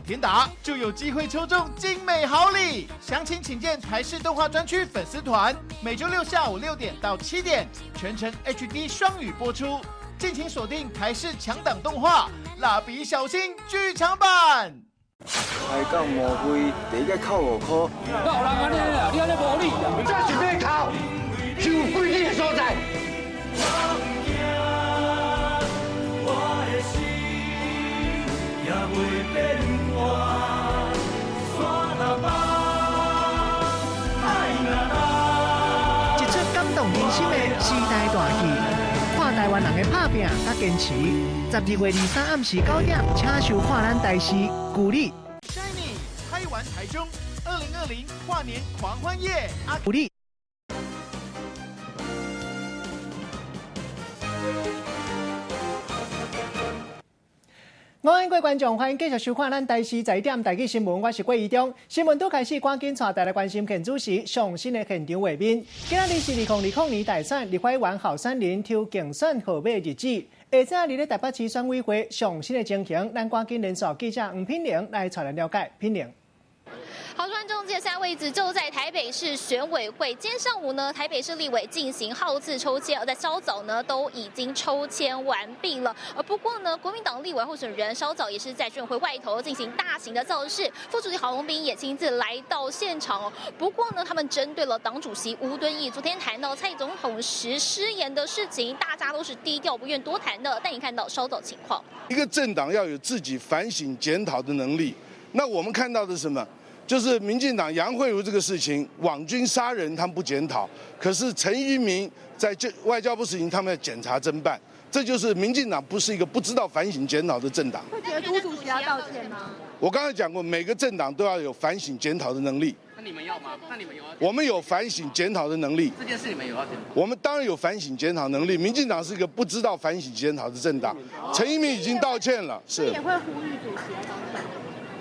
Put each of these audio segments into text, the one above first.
填答，就有机会抽中精美好礼。详情请见台视动画专区粉丝团，每周六下午6点到7点，全程 HD 双语播出。敬请锁定台视强档动画《蜡笔小新》剧场版。开讲模费，第一个扣5块。哪有人安尼啊？你安尼无理啊！这是要考，是有规定的所在。一出感动人心的时代大戏，看台湾人的打拼甲坚持。12月23暗时9点，请收看咱台视鼓励。Shiny 拍完台中，2020跨年狂欢夜，鼓励。各位观众，欢迎继续收看咱台视在点台记新闻，我是郭怡中。新闻都开始，赶紧带大家关心现主席上新的现场画面。今日是2020年大选，立法院候选人抽竞选号码日子。下早日咧台北市选委会上新的情形，咱赶紧联络记者吴品玲来带咱了解。品玲。好，观众接下来位置就在台北市选委会。今天上午呢，台北市立委进行号次抽签，而在稍早呢都已经抽签完毕了。不过呢，国民党立委候选人稍早也是在选委会外头进行大型的造势，副主席郝龙斌也亲自来到现场哦。不过呢，他们针对了党主席吴敦义昨天谈到蔡总统时失言的事情，大家都是低调不愿多谈的。但你看到稍早情况，一个政党要有自己反省检讨的能力。那我们看到的是什么？就是民进党杨惠如这个事情，网军杀人他们不检讨，可是陈于民在外交部事情他们要检查侦办，这就是民进党不是一个不知道反省检讨的政党。会觉得朱主席要道歉吗？我刚才讲过，每个政党都要有反省检讨的能力。那你们要吗？那你们有要？我们有反省检讨的能力。这件事你们有要检讨？我们当然有反省检讨能力。民进党是一个不知道反省检讨的政党。陈于民已经道歉了，是。也会呼吁主席道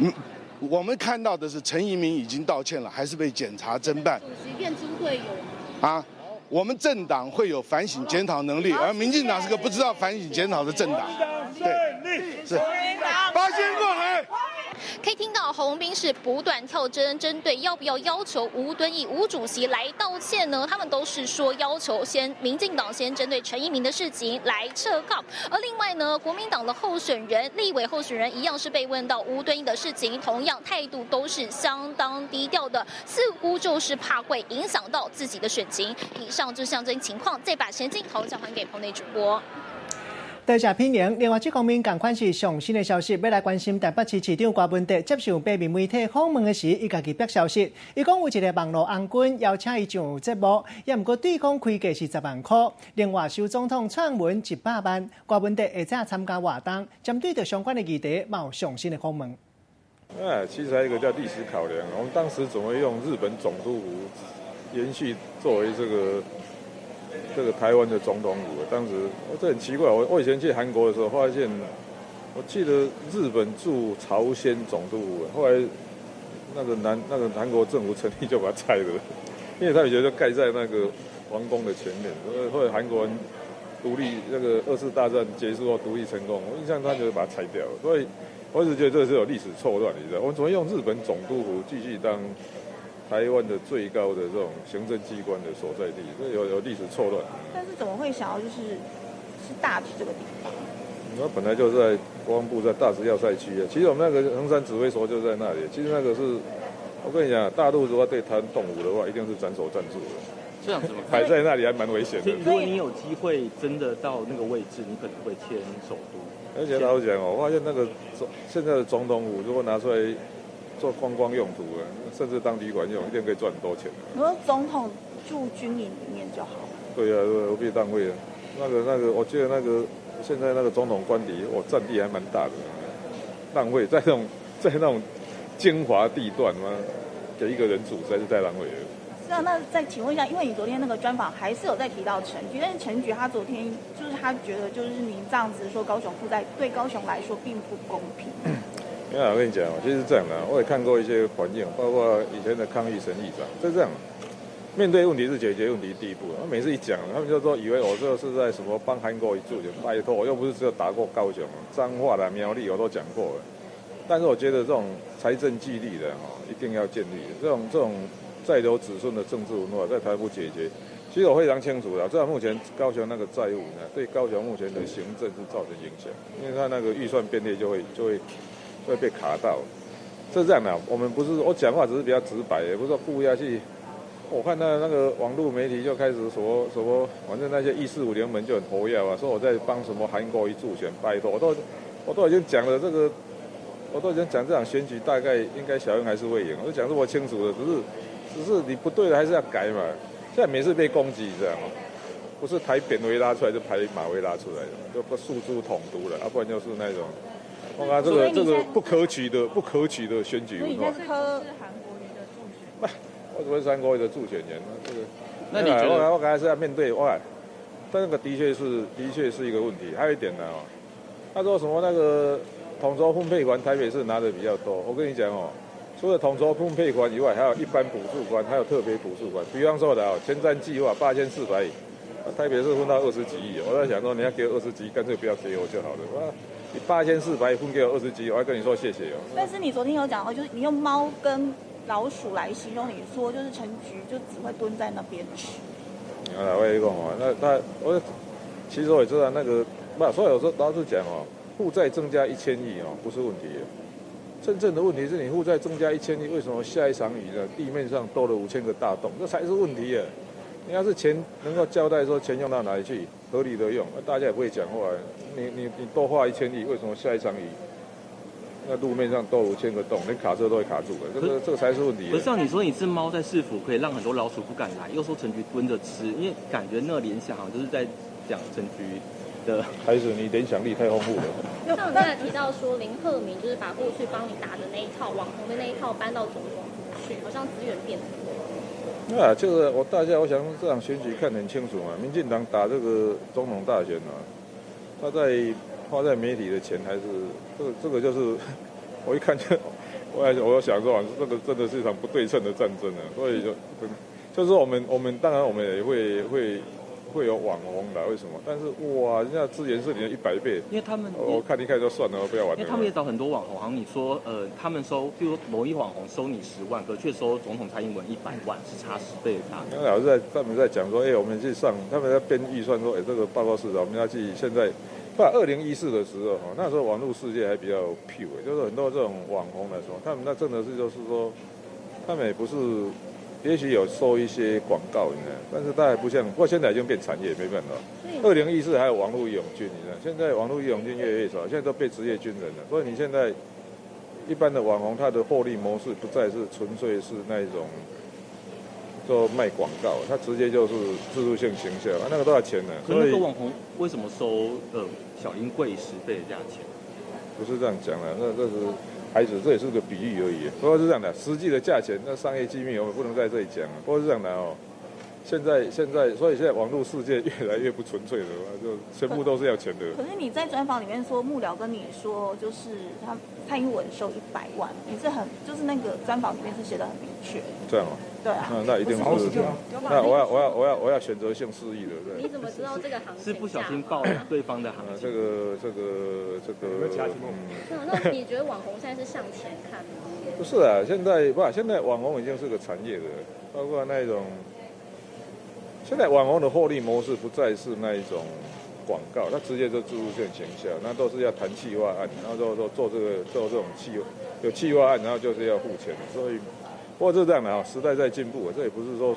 歉。我们看到的是陈怡民已经道歉了，还是被检察侦办。主席变猪队友啊，我们政党会有反省检讨能力，而民进党是个不知道反省检讨的政党。对，是。八仙过海。可以听到郝龙斌是不断跳针，针对要不要要求吴敦义吴主席来道歉呢？他们都是说要求民进党先针对陈怡民的事情来撤告，而另外呢，国民党的候选人、立委候选人一样是被问到吴敦义的事情，同样态度都是相当低调的，似乎就是怕会影响到自己的选情。以上就是象征情况，再把前镜头交还给棚内主播。多谢品玲。另外，这方面同款是上新的消息，要来关心台北市市长郭文德接受北面媒体访问的时，伊家己表消息，伊讲有一个网络红军邀请伊上节目，也毋过对方开价是10万块，另外收总统撰文100万。郭文德下早参加活动，针对着相关的议题，有上新的访问。其实还有一个叫历史考量，我们当时怎么用日本总督府延续作为这个台湾的总统府？当时这很奇怪，我以前去韩国的时候发现，我记得日本驻朝鲜总督府，后来那个韩国政府成立就把它拆了，因为他们觉得盖在那个皇宫的前面。后来韩国人独立，那个2次大战结束后独立成功，我印象他就把它拆掉了。所以我一直觉得这是有历史错乱，你知道？我们怎么用日本总督府继续当台湾的最高的这种行政机关的所在地，这有历史错乱。但是怎么会想要是大直这个地方？那本来就在国防部在大直要塞区啊。其实我们那个衡山指挥所就在那里。其实那个是，我跟你讲，大陆如果对台湾动武的话，一定是斩首战术的。这样子吗？摆在那里还蛮危险的。如果你有机会真的到那个位置，你可能会迁首都。而且老实讲我发现那个现在的总统府如果拿出来做观光用途了，甚至当旅馆用，一定可以赚很多钱。你说总统住军营里面就好。对啊，何必浪费啊？那个，我记得现在那个总统官邸，占地还蛮大的，浪费在那种精华地段嘛，给一个人住实在是太浪费了。是啊，那再请问一下，因为你昨天那个专访还是有在提到陈菊，但是陈菊他昨天就是他觉得就是您这样子说高雄负债对高雄来说并不公平。因为我跟你讲其实是这样的，我也看过一些环境，包括以前的康裕省议长，就这样。面对问题是解决问题第一步。他每次一讲，他们就说以为我这是在什么帮韩国一助，拜托，我又不是只有打过高雄，彰化啦、苗栗我都讲过了。但是我觉得这种财政纪律的一定要建立，这种在留子孙的政治文化在台湾不解决。其实我非常清楚的，知道目前高雄那个债务呢，对高雄目前的行政是造成影响，因为他那个预算编列就会被卡到。是这样的，我们不是我讲话只是比较直白，也不是说故意要去。我看到那个网络媒体就开始说什么，反正那些145联盟就很活跃啊，说我在帮什么韩国瑜助选，拜托，我都已经讲了这个，我都已经讲这场选举大概应该小英还是会赢，我就讲这么清楚的，只是你不对的还是要改嘛。现在每次被攻击这样不是抬扁威拉出来，就抬马威拉出来的，就不诉诸统独了，不然就是那种，我看这个不可取的选举文化。所以你是科韩国瑜的助选？我怎么是韩国瑜的助选人？这个，那你觉得？我还是要面对但那个的确是一个问题。还有一点呢他说什么那个统筹分配款台北市拿的比较多，我跟你讲除了统筹分配款以外，还有一般补助款，还有特别补助款。比方说的前瞻计划8400亿，台北市分到20几亿，我在想说你要给我20几亿，干脆不要给我就好了。你8400亿分给我20几亿，我还跟你说谢谢但是你昨天有讲到，就是你用猫跟老鼠来形容，你说就是陈菊就只会蹲在那边吃。我跟你讲我其实我也知道那个所以有时候老实讲负债增加1000亿不是问题。真正的问题是你负债增加1000亿，为什么下一场雨呢？地面上多了5000个大洞，这才是问题。你要是钱能够交代说钱用到哪里去，合理的用，大家也不会讲话。你多花1000亿，为什么下一场雨那路面上多5000个洞，连卡车都会卡住了？这个才是问题。可是像你说你是猫在市府，可以让很多老鼠不敢来，又说陈菊蹲着吃，因为感觉那个联想好像就是在讲陈菊。还是你联想力太丰富了。像你刚才提到说林鹤鸣就是把过去帮你打的那一套网红的那一套搬到总统府去，好像资源变多。就是我想这场选举看得很清楚嘛，民进党打这个总统大选他在花在媒体的钱还是这个就是我一看就我想说这个真的是一场不对称的战争所以就是我们当然我们也会有网红的，为什么？但是人家资源是你的100倍，因为他们我看一看就算了，不要玩了。因为他们也找很多网红，好像你说他们收，比如说某一网红收你10万，可却收总统蔡英文100万，是差10倍的差。刚才他们在讲说，我们去上，他们在编预算说，这个报告市长，我们要去现在，2014的时候那时候网络世界还比较 pure， 就是很多这种网红来说，他们那真的是就是说，他们也不是。也许有收一些广告，但是它还不像，不过现在已经变产业，没办法。2014还有网络义勇军，现在网络义勇军越来越少，现在都被职业军人了。所以你现在一般的网红，他的获利模式不再是纯粹是那一种做卖广告，他直接就是制度性行销，那个都要钱的。可那个网红为什么收小英贵10倍的价钱？不是这样讲的，这是。孩子，这也是个比喻而已。不过是这样的，实际的价钱，那商业机密我们不能在这里讲。不过是这样的现在，所以现在网络世界越来越不纯粹了，就全部都是要钱的。可是你在专访里面说，幕僚跟你说，就是蔡英文收100万，你是就是那个专访里面是写得很明确。这样对啊。那一定是。那我要选择性失忆了。你怎么知道这个行情？是不小心报对方的行情。这个。那你觉得网红现在是向前看吗？不是现在网红已经是个产业的，包括那一种。现在网红的获利模式不再是那一种广告，它直接就植入性行销，那都是要谈企划案，然后做这种有企划案，然后就是要付钱，所以不过就是这样的时代在进步，这也不是说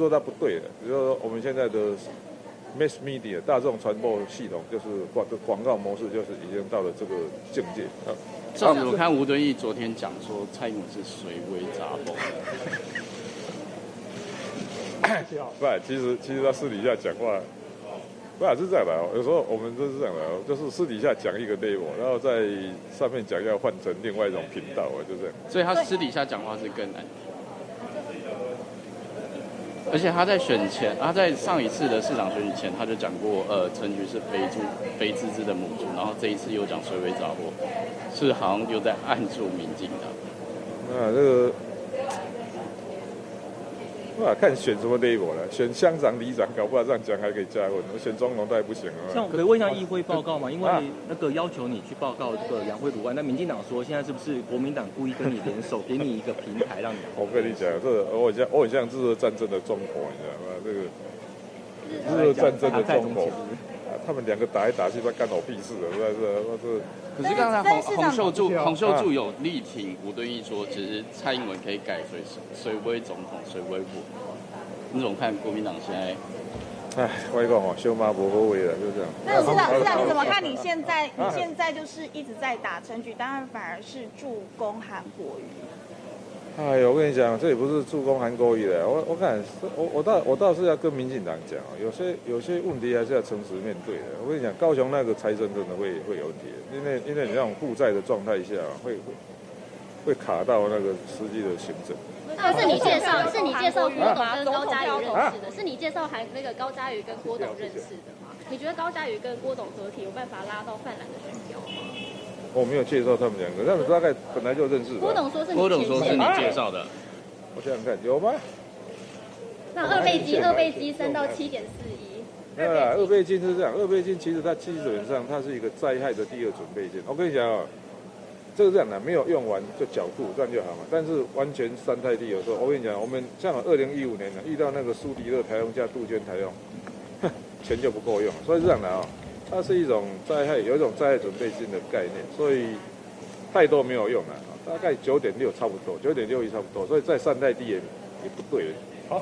它不对的，比如说我们现在的 mass media 大众传播系统就是广告模式就是已经到了这个境界。上次我看吴敦义昨天讲说蔡英文是水尾杂包。不，其实他私底下讲话，是这样的有时候我们都是这样的就是私底下讲一个 level， 然后在上面讲要换成另外一种频道就这样。所以他私底下讲话是更难听。而且他在选前，他在上一次的市长选举前，他就讲过，陈菊是肥滋滋的母猪，然后这一次又讲水尾杂货，是好像又在暗助民进党。这个。看选什么 level 了，选乡长、里长，搞不好这样讲还可以加分。我选总统当然不行了。像我可以问一下议会报告吗？因为那个要求你去报告这个杨惠如案，那民进党说现在是不是国民党故意跟你联手，给你一个平台让你？我跟你讲，我很像日俄战争的中国，你知道吗？这个日俄战争的中国。他们两个打来打去，他干我屁事了，是不是？可是刚才洪秀柱有力挺吴敦义说，其实蔡英文可以改谁为总统，谁为副。你怎么看国民党现在？哎，我跟你讲哦，小马不好为了，就这样。那市长你怎么看？你现在就是一直在打陈菊，当然反而是助攻韩国瑜。哎呦，我跟你讲，这也不是助攻韩国瑜的。我倒是要跟民进党讲有些问题还是要诚实面对的。我跟你讲，高雄那个财政真的会有问题，因为你那种负债的状态下，会卡到那个实际的行政。是你介绍郭董跟高嘉瑜认识的，是你介绍那个高嘉瑜跟郭董认识的吗？你觉得高嘉瑜跟郭董合体有办法拉到泛蓝的选票吗？我没有介绍他们两个，他们大概本来就认识的。郭董说是你介绍的，我想想看，有吗？那二倍机升到7.41。二倍金是这样，二倍金其实它基本上它是一个灾害的第二准备金。我跟你讲啊，这个这样的，没有用完就缴付，这样就好嘛。但是完全三态地有时候，我跟你讲，我们像2015年遇到那个苏迪勒台风加杜鹃台风，钱就不够用，所以这样的啊。它是一种灾害，有一种灾害准备金的概念，所以太多没有用了，大概9.6差不多，9.61差不多，所以在三代地也不对了。好，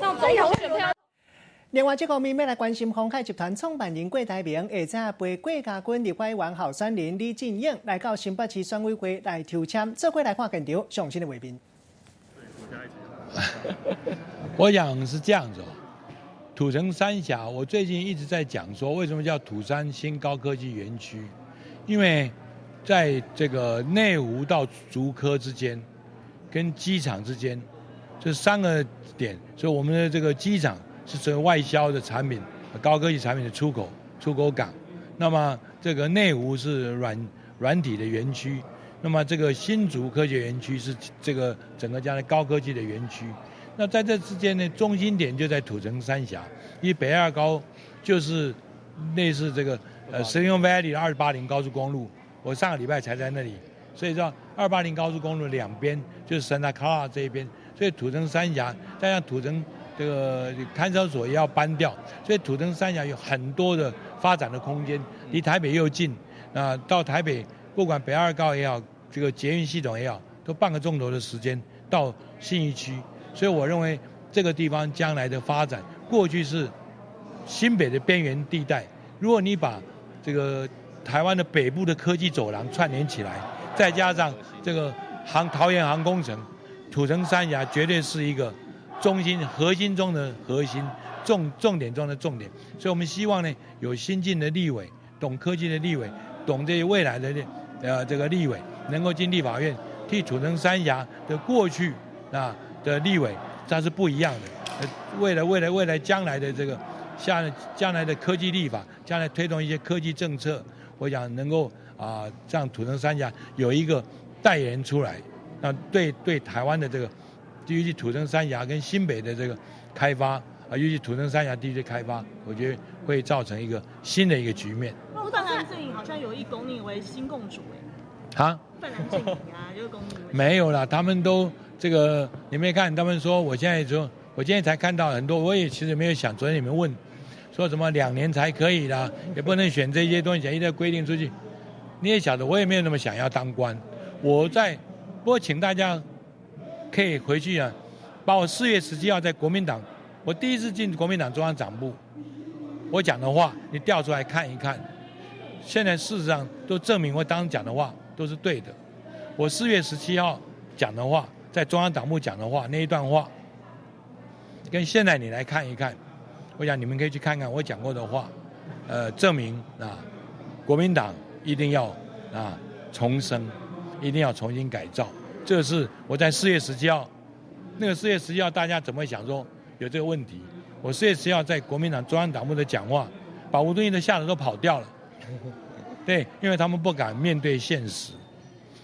另外，这方面要来关心鸿海集团创办人郭台铭，下晝陪郭家軍立法院候選人李進英來到新北市選委會來抽籤，這回來看現場上新的畫面。我想是這樣子。土城三峽，我最近一直在講說，為什麼叫土山新高科技園區？因為在這個內湖到竹科之間，跟機場之間，這3個點，所以我們的這個機場是作為外銷的產品、高科技產品的出口港。那麼這個內湖是軟體的園區，那麼這個新竹科技園區是這個整個將來高科技的園區。那在這之間呢，中心點就在土城三峽，因為北二高就是類似這個Silicon Valley 的280高速公路，我上個禮拜才在那裡，所以說280高速公路兩邊就是 Santa Clara 這一邊，所以土城三峽，加上土城這個看守所也要搬掉，所以土城三峽有很多的發展的空間，離台北又近，到台北不管北二高也好，這個捷運系統也好，都半個鐘頭的時間到信義區。所以我認為這個地方將來的發展，過去是新北的邊緣地帶。如果你把這個台灣的北部的科技走廊串聯起來，再加上這個桃園航空城，土城三峽絕對是一個中心核心中的核心，重點中的重點。所以我們希望呢，有新進的立委，懂科技的立委，懂這些未來的這個立委，能夠進立法院替土城三峽的過去的立委，它是不一樣的。未來將來的這個將來的科技立法，將來推動一些科技政策，我想能夠讓土城三峽有一個代言人出來，那對台灣的這個，尤其土城三峽跟新北的這個開發尤其土城三峽地區的開發，我覺得會造成一個新的一個局面。那泛藍陣營好像有意拱你為新共主啊？泛藍陣營就是拱你為沒有啦，他們都。這個你沒看，他們說我今天才看到很多，我也其實沒有想。昨天你們問，說什麼2年才可以啦，也不能選這些東西，一定要規定出去。你也曉得，我也沒有那麼想要當官。不過請大家可以回去啊，把我4月17號在國民黨，我第一次進國民黨中央黨部，我講的話你調出來看一看。現在事實上都證明我當時講的話都是對的。我4月17號講的話。在中央黨部講的話，那一段話，跟現在你來看一看，我想你們可以去看看我講過的話，證明國民黨一定要重生，一定要重新改造。這是我在4月17號，那個4月17號大家怎麼會想說有這個問題？我4月17號在國民黨中央黨部的講話，把吳敦義都嚇得都跑掉了，對，因為他們不敢面對現實。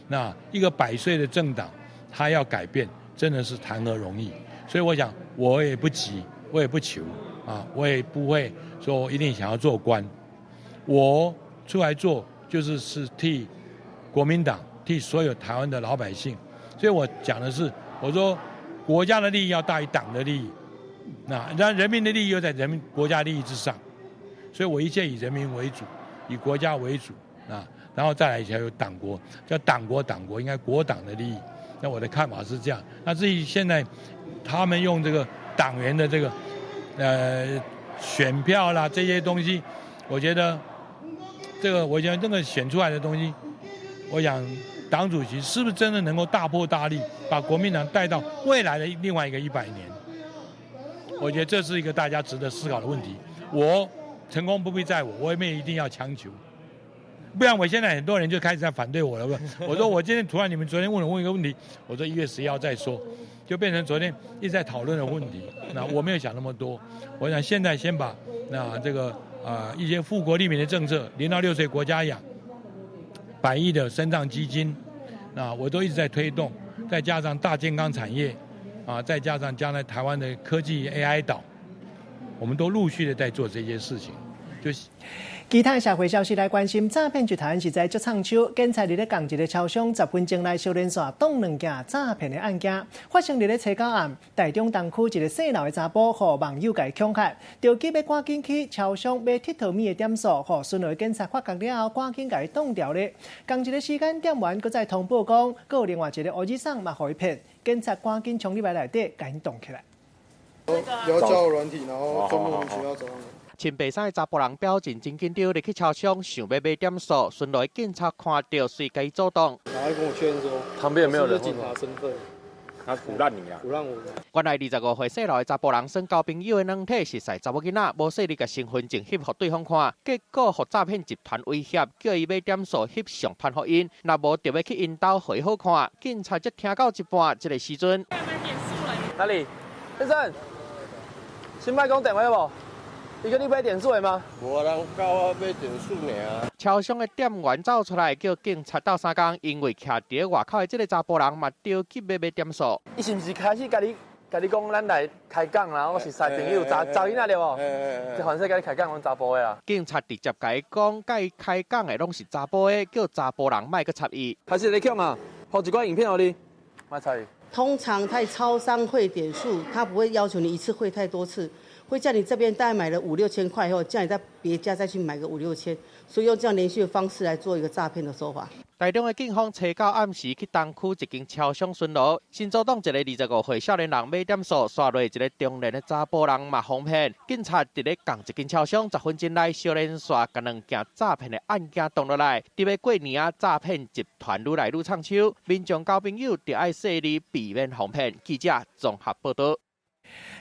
那一個100歲的政黨。他要改變，真的是談何容易。所以我想我也不急，我也不求啊，我也不会说我一定想要做官，我出来做就是替国民党、替所有台湾的老百姓。所以我讲的是，我说国家的利益要大于党的利益，那人民的利益又在国家利益之上，所以我一切以人民为主，以国家为主啊，然后再来才有党国，叫党国应该国党的利益。那我的看法是这样。那至于现在他们用这个党员的这个选票啦这些东西，我觉得这个选出来的东西，我想党主席是不是真的能够大破大立，把国民党带到未来的另外一个100年？我觉得这是一个大家值得思考的问题。我成功不必在我，我也没有一定要强求。不然我现在很多人就开始在反对我了。我说我今天突然你们昨天问一个问题，我说1月11号再说，就变成昨天一直在讨论的问题。那我没有想那么多，我想现在先把这个一些富国利民的政策，0到6岁国家养，100亿的身障基金，那我都一直在推动，再加上大健康产业，再加上将来台湾的科技 AI 岛，我们都陆续的在做这些事情，就是其他社会消息来关心，诈骗集团是在竹厂区，警察伫咧共一个超商10分钟内小连续挡2件诈骗的案件，发生伫咧初九暗，台中东区一个姓刘的查甫，互网友甲伊恐吓，着急要赶紧去超商买铁头米的点数，互顺利警察发觉了后，赶紧甲伊挡掉咧。同一个时间，店员搁再通报讲，搁有另外一个乌衣裳嘛互伊骗，警察赶紧冲入来内底，甲伊挡起来。有交友软体，然后就莫名其妙走上来。穿白衫的查甫人表情真紧张，入去超商想要买点数，顺利警察看到，随甲伊阻挡。然后跟我确认说，旁边有没有人？是警察身份。他唬烂你啊！唬烂我。原来25岁姓刘的查甫人算交朋友的软体熟识查某囡仔，无细力甲身份证翕互对方看，结果互诈骗集团威胁，叫伊买点数翕相拍互因，若无就要去因兜互伊好看。警察才听到一半，这个时阵。哪里？先生，先卖讲电话无？伊叫你买点数的吗？无人教我买点数尔。超商的店员走出来，叫警察斗相共，因为徛伫外口的这个查甫人嘛着急要买点数。伊是毋是开始甲你讲咱来开讲啦？我是晒朋友，查囡仔对无？这凡是甲你开讲，阮查甫的啦。警察直接甲伊讲，甲伊开讲的拢是查甫的，叫查甫人莫去插伊。开始来抢啊！拍一罐影片互你，莫插伊。通常在超商汇点数，他不会要求你一次汇太多次。会叫你这边大概买了5、6千块以后，叫你在别家再去买个5、6千，所以用这样连续的方式来做一个诈骗的手法。台中的警方初九暗时去东区一间超商巡逻，先阻挡一个25岁少年人买点数，刷落一个中年的查甫人嘛哄骗。警察伫咧共一间超商10分钟内小连续甲2件诈骗的案件挡落来。伫咧过年啊，诈骗集团愈来愈畅手，民众交朋友着爱细腻，避免哄骗。记者综合报道。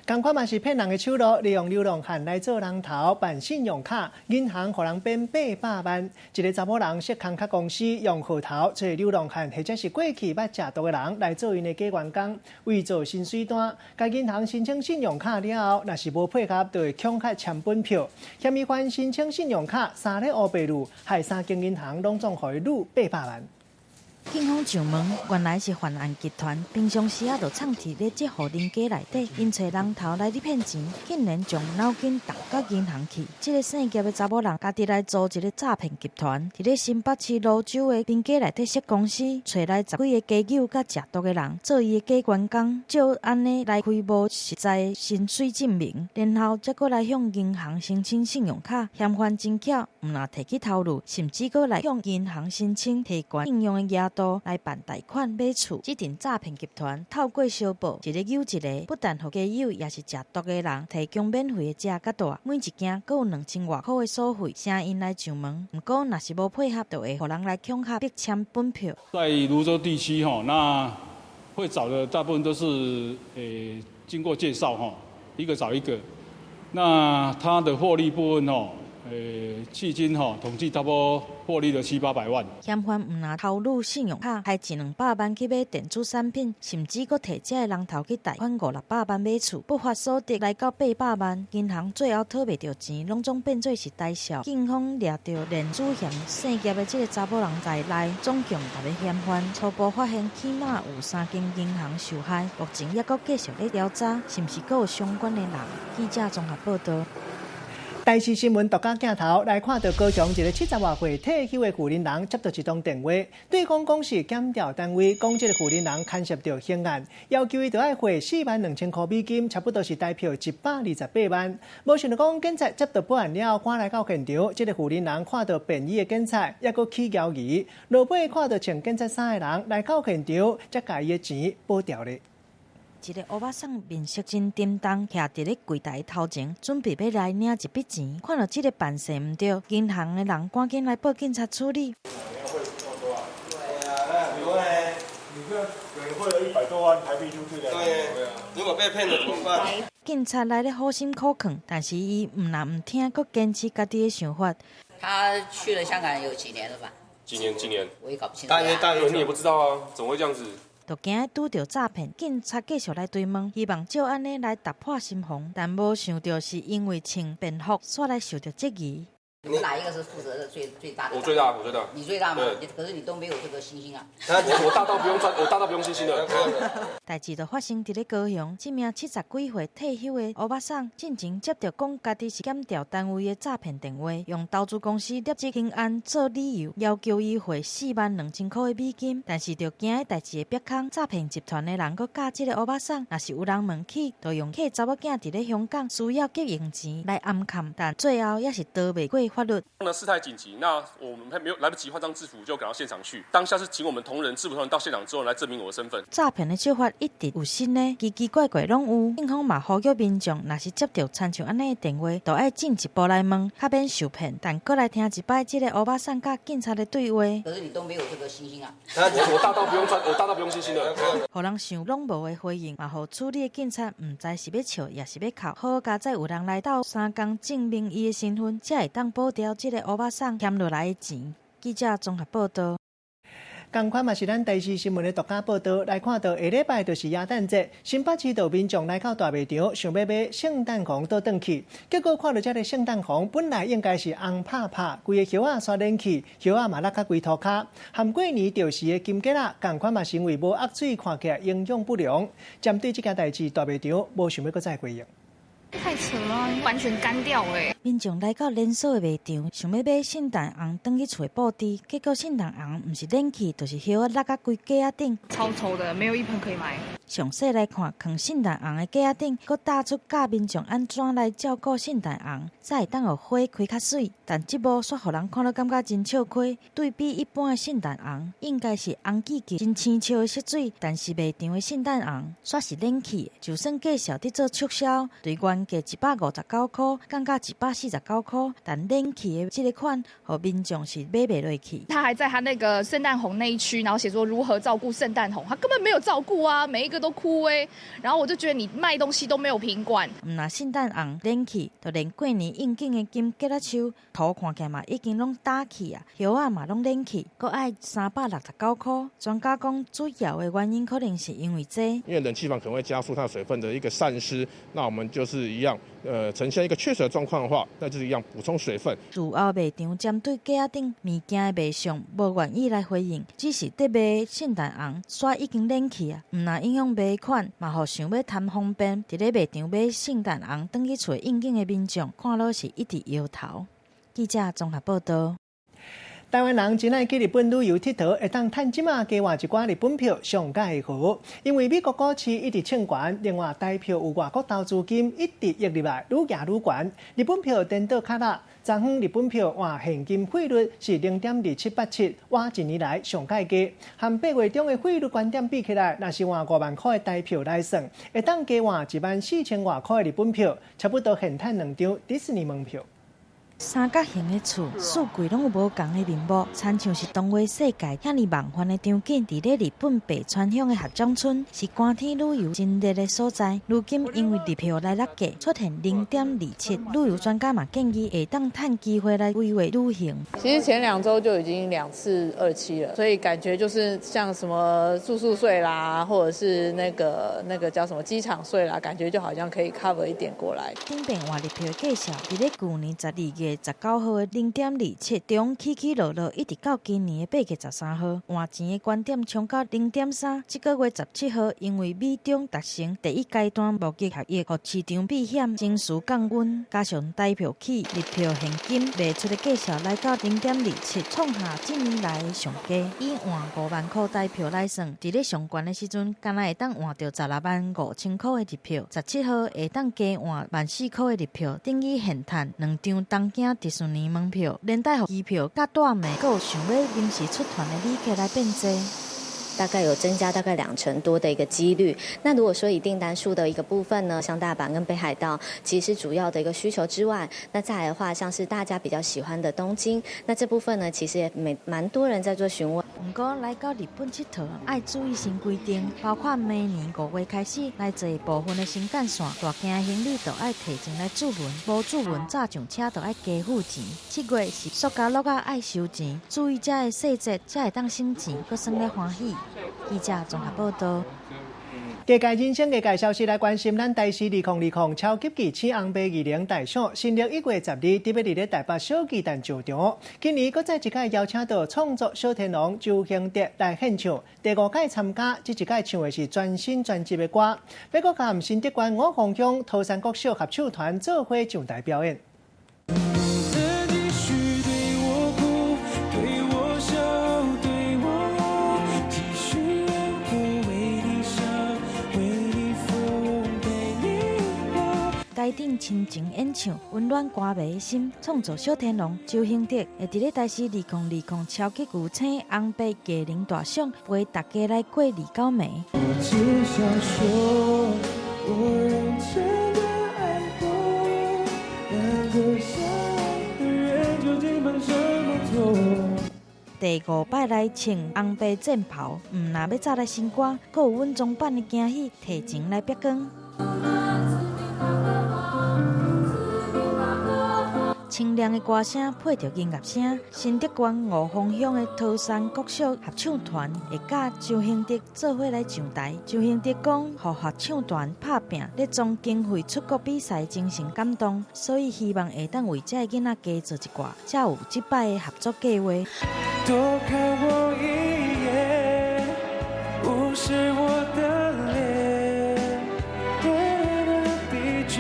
同款嘛是骗人的手路，利用流浪汉来做人头办信用卡，银行互人编800万。一个查某人设空壳公司，用户头找流浪汉或者是过去捌食毒的人来做因的假员工，伪造薪水单。该银行申请信用卡了后，若是无配合，就会恐吓签本票。嫌疑犯申请信用卡3个乌白路，害3间银行拢总互伊撸800万。警方上门，原来是犯案集团，平常时就藏伫咧这户人家内底，因找人头来骗钱，竟然将脑筋动到银行去。这个姓叶的查某人，家己来组一个诈骗集团，伫咧新北市芦洲的人家内底设公司，找来10几个家友甲食毒的人做伊的假员工，就安尼来开无实在薪水证明，然后再过来向银行申请信用卡，嫌犯真巧，唔但摕去头路，甚至过来向银行申请提悬应用的额度来办贷款买厝。这阵诈骗集团透过小报一个又一个，不但互家友也是食毒的人提供免费的食甲大，每一件各有2000外块的收费，请因来上门。不过若是无配合，就会互人来恐吓逼签本票。在芦洲地区那会找的大部分都是经过介绍一个找一个。那他的获利部分迄今统计差不多获利了700-800万。嫌犯唔拿投入信用卡，还100-200万去买电子产品，甚至佫摕这个人头去贷款500-600万买厝，不法所得来到800万。银行最后讨袂到钱，拢总变做是代销。警方掠到连主嫌姓叶的这个查某人在内，总共6个嫌犯，初步发现起码有3间银行受害，目前也佫继续咧调查，是毋是佫有相关的人？记者综合报道。台视新闻独家镜头来看到高雄一个70多岁退休的妇人人接到一通电话，对方讲是检调单位，讲这个妇人人牵涉到刑案，要求伊就要汇42000块美金，差不多是代票128万。无想到讲警察接到报案了，赶来到现场，这个妇人人看到便衣的警察，也佫起交疑，落尾看到穿警察衫的人来到现场，才把伊的钱补掉了。一个乌巴桑面色真沉重，徛伫咧柜台头前，准备要来领一笔钱。看到这个办事唔对，银行的人赶紧来报警察处理。你这汇了100多万台币出去了。对，如果被骗了怎么办？警察来咧好心苦劝，但是伊唔听，佫坚持家己的想法。他去了香港有几年了吧？几年？我也搞不清楚。大约你也不知道啊，怎么会这样子？就惊拄到诈骗，警察继续来追问，希望照安尼来突破心防，但无想到是因为穿便服，煞来受到质疑。你们哪一个是负责的最大的？我最大。你最大吗？可是你都没有这个信心啊！我大到不用信心了。代志就发生伫咧高雄，这名70几岁退休的乌巴桑，进前接到讲家己是检调单位的诈骗电话，用投资公司劣质刑案做理由，要求伊汇42000块的美金。但是就惊代志的逼空，诈骗集团的人佫教这个乌巴桑，若是有人问起，就用迄查某囝伫咧香港需要急用钱来暗砍，但最后也是逃袂过法律。事态紧急，那我们还没有来不及换上制服，就赶到现场去。当下是请我们同仁制服同仁到现场之后来证明我的身份。诈骗的手法一直有新的，奇奇怪怪拢有。警方嘛呼吁民众，若是接到亲像安尼的电话，就要进一步来问，较免受骗。但过来听一摆这个乌巴桑甲警察的对话。可是你都没有这个信心啊！我大到不用信心了。互人想拢无的回应，嘛互处理的警察唔知是要笑也是要哭。好加在有人来到3工证明伊的身份，才会当保掉这个乌巴桑欠落来的钱。记者综合报道。同款嘛是咱台视新闻的独家报道，来看到下礼拜就是耶诞节，新北市道民众来到大卖场，想要买圣诞红倒转去，结果看到这个圣诞红本来应该是红拍拍，规个叶仔刷冷去，叶仔嘛落到规涂骹，含过年钓时的金桔仔，同款嘛是因为无压水，看起来营养不良。针对这件代志，大卖场无想要搁再回应。太扯了，完全干掉哎！民众来到连锁的卖场，想要买圣诞红转去厝布置，结果圣诞红唔是冷气，就是叶仔落到规架仔顶，超臭的，没有一盆可以买。详细来看，放圣诞红的架仔顶，佮打出教民众安怎来照顾圣诞红，才会当互花开较水。但这幕煞互人看了感觉真笑亏。对比一般的圣诞红，应该是红记记真青笑的色水，但是卖场的圣诞红煞是冷气的，就算介绍伫做促销，对原价159块，降到149块，但冷气的这个款，互民众是买不落去。他还在他那个圣诞红那一区，然后写说如何照顾圣诞红，他根本没有照顾啊，每一个都枯萎。然后我就觉得你卖东西都没有品管。唔拿圣诞红冷气，就连过年应景的金桔仔树，图看起来嘛已经拢打起啊，叶仔嘛拢冷气，搁爱369块。专家讲，主要的原因可能是因为这，因为冷气房可能会加速它水分的一个散失，那我们就是一样。呈现一个缺水的状况的话，那就是一样补充水分。主要卖场针对架顶物件的卖相无愿意来回应，只是在卖圣诞红，煞已经冷去啊，唔那影响卖款，嘛互想要贪方便，伫咧卖场买圣诞红转去找应景的民众，看落是一直摇头。记者综合报道。台湾人真爱去日本旅游佚佗，会当趁即马加换一寡日本票，上佳会好。因为美国股市一直抢悬，另外台票有外国投资金一直溢入来，愈行愈悬。日本票颠倒卡拉，昨昏日本票换现金汇率是0.2787，换一年来上佳价。和8月中的汇率观点比起来，若是换5万块的台票来算，会当加换14000外块的日本票，差不多现赚2张迪士尼门票。三角形的厝，四季拢有无同的面目，亲像是动画世界遐尼梦幻的场景。伫咧日本北川乡的合掌村，是寒天旅游真热的所在。如今因为入票来落价出现0.27，旅游专家嘛建议会当趁机会来规划旅行。其实前2周就已经2次27了，所以感觉就是像什么住宿税啦，或者是那个叫什么机场税啦，感觉就好像可以 cover 一点过来。顶边换入票的介绍，伫咧去年12月19号的0.27，中起起落落，一直到今年的8月13号，换钱的观点冲到0.3。这个月17号，因为美中达成第一阶段贸易协议，互市场避险情绪降温，加上台票起入票现金卖出的价数来到0.27，创下今年来的上低。以换5万块台票来算，伫咧上悬的时阵，敢若会当换到165000块的入票。17号会当加换14000块的入票，等于现赚2张东京迪士尼门票，连带互机票甲带卖，还有想要临时出团的旅客来变多。大概有增加大概2成多的一个几率。那如果说以订单数的一个部分呢，像大阪跟北海道其实是主要的一个需求之外，那再来的话，像是大家比较喜欢的东京，那这部分呢，其实也蛮多人在做询问。不过来到日本佚佗，爱注意新规定，包括明年5月开始，来坐部分的新干线，大件行李都爱提前来注文，无注文早上车都爱加付钱。7月是塑胶袋爱收钱，注意这的细节，才会当省钱，搁省了欢喜。记者综合报道。各界人生各界消息来关心，咱台视2020超级巨星红白20大赏，新历1月12日特别伫咧台北小巨蛋上场。今年搁再一届邀请到创作小天王周兴哲来献唱，第5届参加，这一届唱的是全新专辑的歌。要搁甲新德关五峰乡桃山国小合唱团做伙上台表演。台顶亲情演唱，温暖歌迷的心。创作小天王周兴哲会伫咧台视2020超级巨星红白佳人大赏，陪大家来过29暝。我只想说，我认真的爱过，两个相爱的人究竟凭什么做？第5摆来穿红白战袍，毋但要早来新歌，阁有稳重版的惊喜，提前来曝光。清亮的歌声配着音乐声，新德关五峰乡的桃山国小合唱团会甲周兴哲做伙来上台。周兴哲讲，予合唱团拍拼，咧总经费出国比赛精神感动，所以希望会当为这个囡仔加做一寡，才有这摆的合作计划。多看我一眼，无视我的脸，疲倦。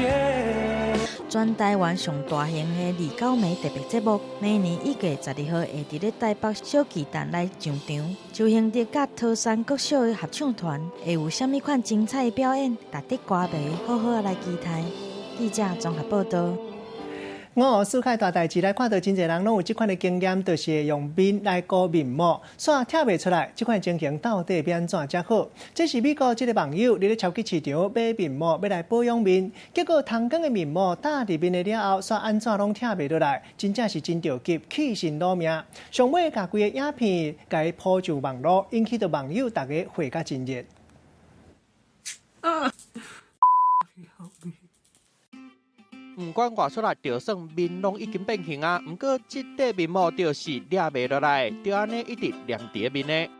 全台湾上大型的29暝特别节目，明年1月12号会伫咧台北小巨蛋来上场。周兴哲甲桃山国小的合唱团会有啥物款精彩的表演？值得歌迷好好来期待。记者综合报道。我世界大代志来看到，真侪人拢有这款的经验，就是会用面来膏面膜，煞拆袂出来。这款情形到底要安怎才好？这是美国一个网友伫咧超级市场买面膜要来保养面，结果通光的面膜打入面的了后，煞安怎拢拆袂落来，真正是真着急，气死老命。上尾甲规个影片甲伊抛上网络，引起到网友大家火甲真热。不管画出来，就算面拢已经变形啊，不过这块面膜就是抓袂落来，就安尼一直粘伫面呢。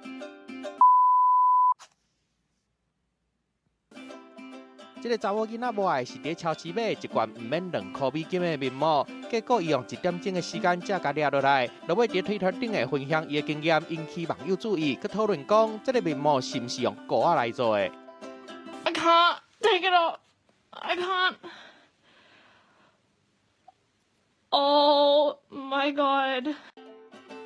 这个查某囡仔无爱是伫超市买一罐唔免2块美金的面膜，结果伊用1点钟的时间才甲抓落来。落尾伫推特顶的分享伊的经验，引起网友注意，佮讨论讲，这个面膜是毋是用膏仔来做的 ？I can't take it off. I can't. Oh my god！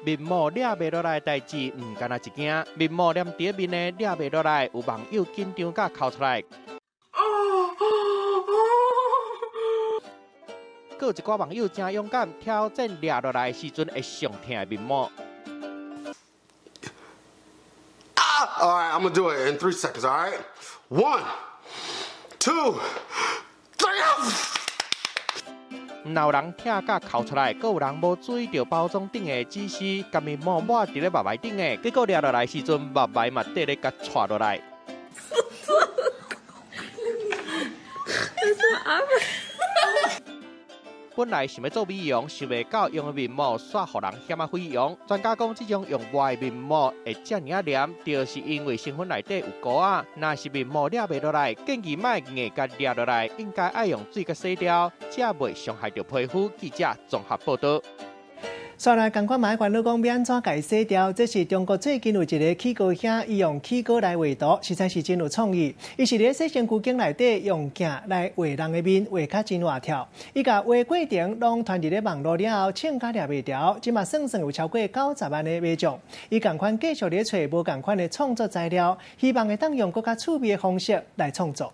面膜抓袂落来的代志，唔干那一件。面膜粘伫面的抓袂落来，有网友紧张甲哭出来。阁有一寡网友真勇敢，挑战抓落来时阵会上痛的面膜。All right, I'm gonna do it in 3 seconds. All right, 1, 2, 3. 哪有人拆甲扣出来，阁有人无注意到包装顶的指示，甲面膜抹伫咧目睭顶的，结果抓落来时阵，目睭嘛缀咧甲戳落来。本来想要做美容，想袂到用的面膜煞互人嫌啊费用。专家讲，这种用外面膜会遮尔黏，就是因为成分内底有膏啊。若是面膜抓袂落来，建议莫硬甲抓落来，应该爱用水甲洗掉，才袂伤害到皮肤。记者综合报道。再来，赶快买烦恼讲要安怎甲伊洗掉？这是中国最近有一个起膏兄，伊用起膏来画图，实在是真有创意。伊是咧洗身躯镜内底用镜来画人的面，画较真活跳。伊甲画过程拢传伫咧网络了后，称价掠袂掉，即嘛算有超过90万的买奖。伊赶快继续咧找无共款的创作材料，希望会当用更加趣味的方式来创作。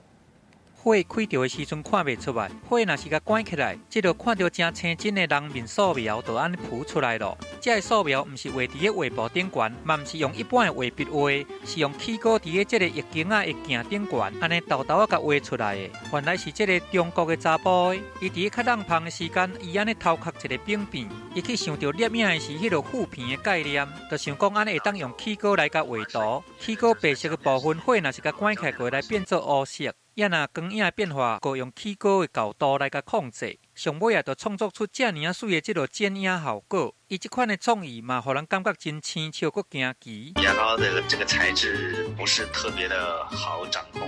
火开着的时阵看袂出来，火若是甲关起来，即就看到真清真的人面素描就安尼浮出来咯。这个素描毋是画伫个画布顶悬，嘛毋是用一般的画笔画，是用起膏伫个即个液晶的镜顶悬，安尼豆豆甲画出来的。原来是即个中国的查甫，伊伫个较冷芳的时间，伊安尼头壳一个扁扁，伊去想到摄影的是迄个负片的概念，就想讲安尼会当用起膏来甲画图。起膏白色的部分，火若是甲关起来过来变做乌色。也若光影的变化，佮用起膏的角度来甲控制，上尾也就创作出这尔水的这个剪影效果。伊这款的创意嘛，互人感觉真青笑佮惊奇。牙膏的这个材质不是特别的好掌控，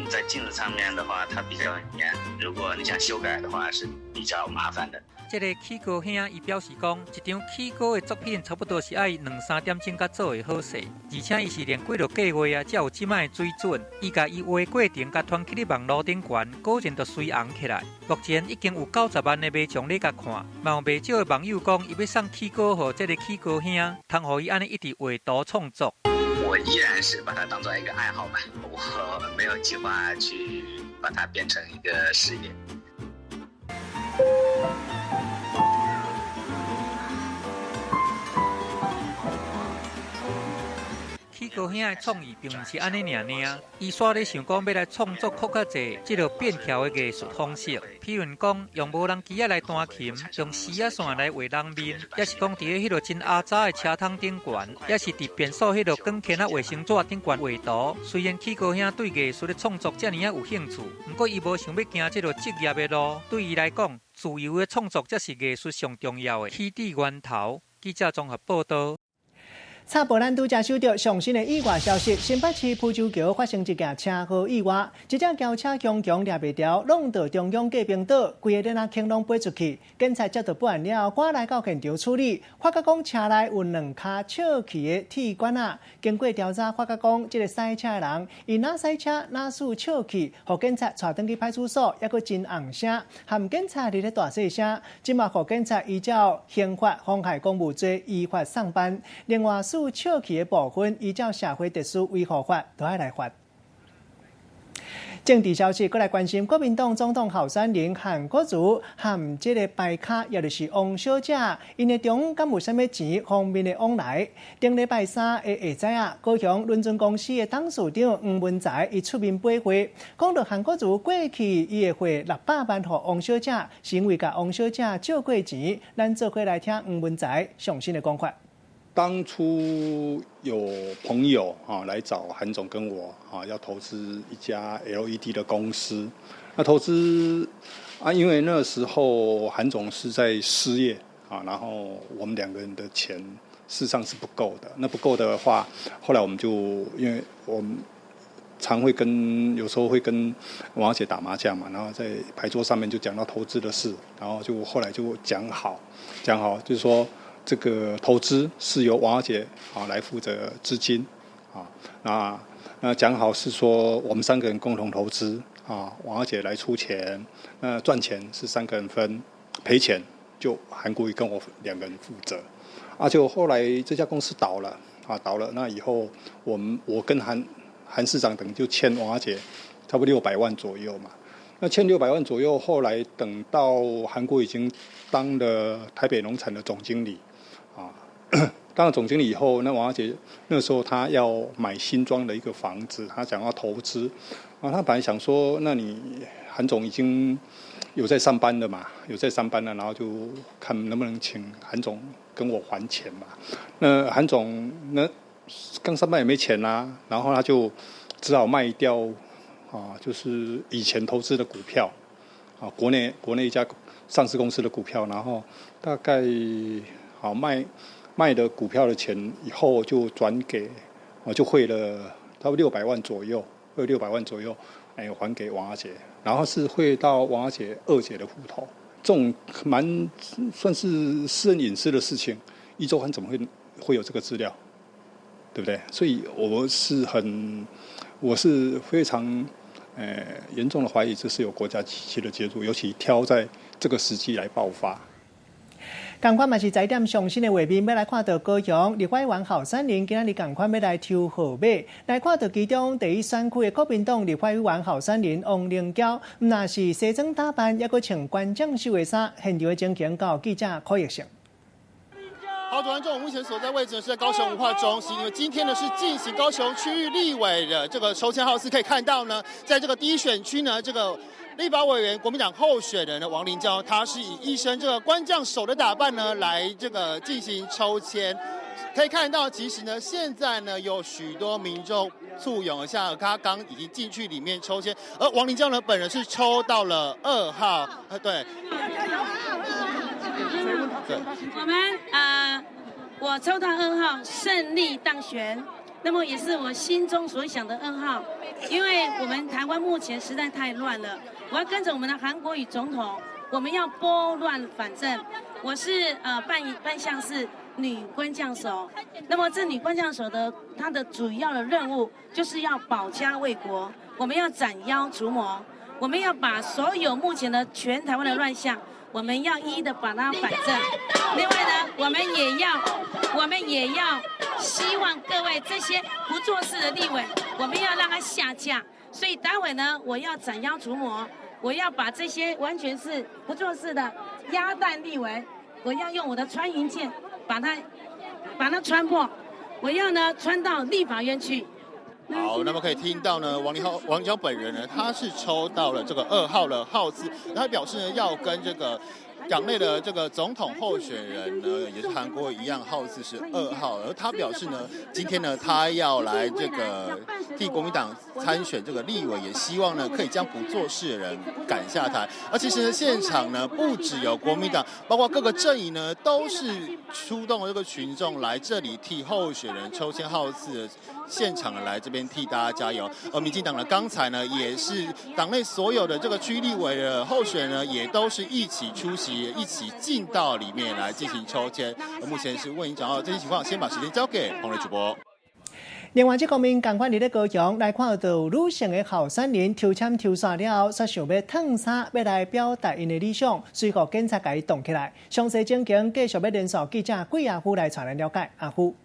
在镜子上面的话，它比较黏，如果你想修改的话，是比较麻烦的。这个起膏兄伊表示讲，一张起膏的作品差不多是爱2-3点钟才做会好势，而且伊是连几落计划啊，才有即摆的水准。伊甲伊画过程甲传去咧网络顶悬，果然就水红起来。目前已经有90万的买奖咧甲看，嘛有袂少的网友讲，伊要送起膏予这个起膏兄，通互伊安尼一直画图创作。我依然是把它当做一个爱好吧，我没有计划去把它变成一个事业。起膏兄的创意并毋是安尼尔，伊煞咧想讲要来创作更较侪即个变调的艺术方式，譬如讲用无人机来弹琴，用丝仔线来画人面，也是讲伫咧迄个真阿早的车窗顶悬，也是伫变数迄个光纤啊卫生纸顶悬画图。虽然起膏兄对艺术的创作遮尔有兴趣，不过伊无想要行即个职业的路，对伊来讲，自由的创作才是艺术上重要的起底源头。记者综合报道。插播咱拄则收到上新的意外消息，新北市浮洲桥发生一件车祸意外，一辆轿车强掠袂掉，弄到中央隔壁岛，规个人轻拢飞出去。警察接到报案了，赶来到现场处理，发觉讲车内有2卡笑气的铁管啊。经过调查，发觉讲这个驶车的人，伊哪驶车哪输笑气，互警察带转去派出所，还佫真红声，含警察伫咧大细声，即马互警察依照刑法妨害公务罪依法上班。另外，笑气的部分，依照社会特殊维护法都要来罚。政治消息，过来关心国民党总统候选人韩国瑜和这个牌卡，也就是王小姐，因的中敢有啥物钱方面的往来？顶礼拜3的下午啊，高雄轮船公司的董事长黄文才伊出面背会，讲到韩国瑜过去伊会汇600万给王小姐，是因为甲王小姐借过钱。咱做伙来听黄文才详细的讲法。当初有朋友来找韩总跟我要投资一家 LED 的公司，那投资因为那时候韩总是在失业然后我们2个人的钱事实上是不够的。那不够的话，后来我们就因为我们有时候会跟王小姐打麻将嘛，然后在牌桌上面就讲到投资的事，然后就后来就讲好，就是说。这个投资是由王小姐来负责资金那讲好是说我们3个人共同投资王小姐来出钱，那赚钱是3个人分，赔钱就韩国瑜跟我2个人负责就后来这家公司倒了那以后我跟韩市长等就欠王小姐差不多600万左右嘛。那欠600万左右，后来等到韩国已经当了台北农产的总经理当了总经理以后，那王小姐那时候她要买新庄的一个房子，她想要投资他本来想说，那你韩总已经有在上班的嘛，然后就看能不能请韩总跟我还钱嘛。那韩总那刚上班也没钱啦，然后他就只好卖掉就是以前投资的股票国内一家上市公司的股票，然后大概卖的股票的钱以后就转给就汇了差不多600万左右，还给王阿姐，然后是汇到王阿姐二姐的户头。这种算是私人隐私的事情，壹周刊怎么会有这个资料，对不对？所以我是非常严重的怀疑，这是有国家机器的介入，尤其挑在这个时机来爆发。同款嘛是在点上新的画面，要来看到高雄立法院后山林今仔日同款要来抽号码，来看到其中第一选区的国民党立法院后山林王凌娇，唔那是西装打扮，也阁穿官将袖的衫，现场的情形告记者柯奕成。好，主观众，我目前所在位置是在高雄文化中心，因为今天呢是进行高雄区域立委的这个抽签号次，可以看到呢，在这个第一选区呢，这个立法委员国民党候选人的王凌娇，她是以一身这个官将手的打扮呢来这个进行抽签。可以看到，其实呢，现在呢有许多民众簇拥而下，他刚已经进去里面抽签，而王凌娇呢本人是抽到了2号，对。我抽到2号胜利当选，那么也是我心中所想的2号，因为我们台湾目前实在太乱了，我要跟着我们的韩国瑜总统，我们要拨乱反正。我是扮相是女官将手，那么这女官将手的她的主要的任务就是要保家卫国，我们要斩妖除魔，我们要把所有目前的全台湾的乱象，我们要一一的把它反正。另外呢，我们也要希望各位这些不做事的立委，我们要让他下架。所以待会呢，我要斩妖除魔，我要把这些完全是不做事的鸭蛋立委，我要用我的穿云箭把它穿破，我要呢穿到立法院去。好，那么可以听到呢，王凌娇本人呢，他是抽到了这个2号的号次，他表示呢要跟这个党内的这个总统候选人呢，也是韩国一样，号次是2号，而他表示呢，今天呢他要来这个替国民党参选这个立委，也希望呢可以将不做事的人赶下台。而其实呢，现场呢不只有国民党，包括各个阵营呢都是出动了这个群众来这里替候选人抽签号次的现场来这边替大家加油。而民进党呢，刚才呢也是党内所有的这个区立委的候选人呢，也都是一起出席，一起进到里面来进行抽签。而目前是为您掌握这些情况，先把时间交给洪瑞主播。另外，这方面同款伫咧高雄来看到女性的后山人抽签抽煞了后，煞想要烫衫，要来表达因的理想，随后警察甲伊冻起来。详细情形继续要连线记者桂阿虎来传来了解。阿虎。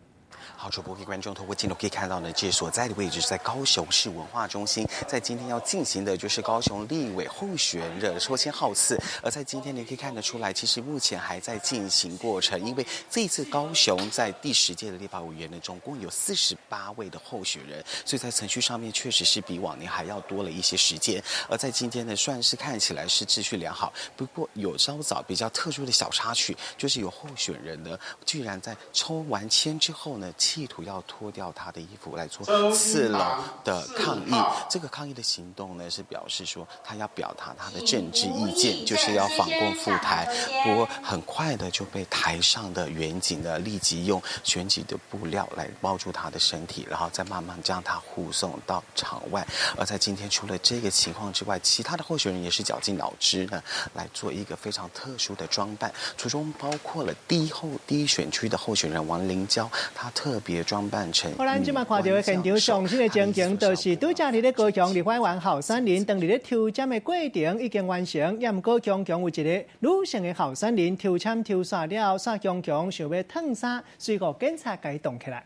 好，主播给观众透过镜头可以看到呢，这所在的位置是在高雄市文化中心，在今天要进行的就是高雄立委候选人抽签号次，而在今天你可以看得出来，其实目前还在进行过程，因为这一次高雄在第10届的立法委员呢，总共有48位的候选人，所以在程序上面确实是比往年还要多了一些时间，而在今天呢，算是看起来是秩序良好，不过有稍早比较特殊的小插曲，就是有候选人呢，居然在抽完签之后呢，企图要脱掉他的衣服来做4楼的抗议。这个抗议的行动呢，是表示说他要表达他的政治意见，就是要反共赴台。不过很快的就被台上的远警呢立即用选举的布料来包住他的身体，然后再慢慢将他护送到场外。而在今天除了这个情况之外，其他的候选人也是绞尽脑汁呢来做一个非常特殊的装扮，其中包括了第一选区的候选人王凌娇，他特别装扮成。好，咱今麦看到的现场上新的情形，就是拄则伫咧高雄立法院后山林，当日咧抽签的过程已经完成，也毋过强有一个女性的后山林抽签抽煞了，煞强想要烫衫，随后警察甲伊冻起来。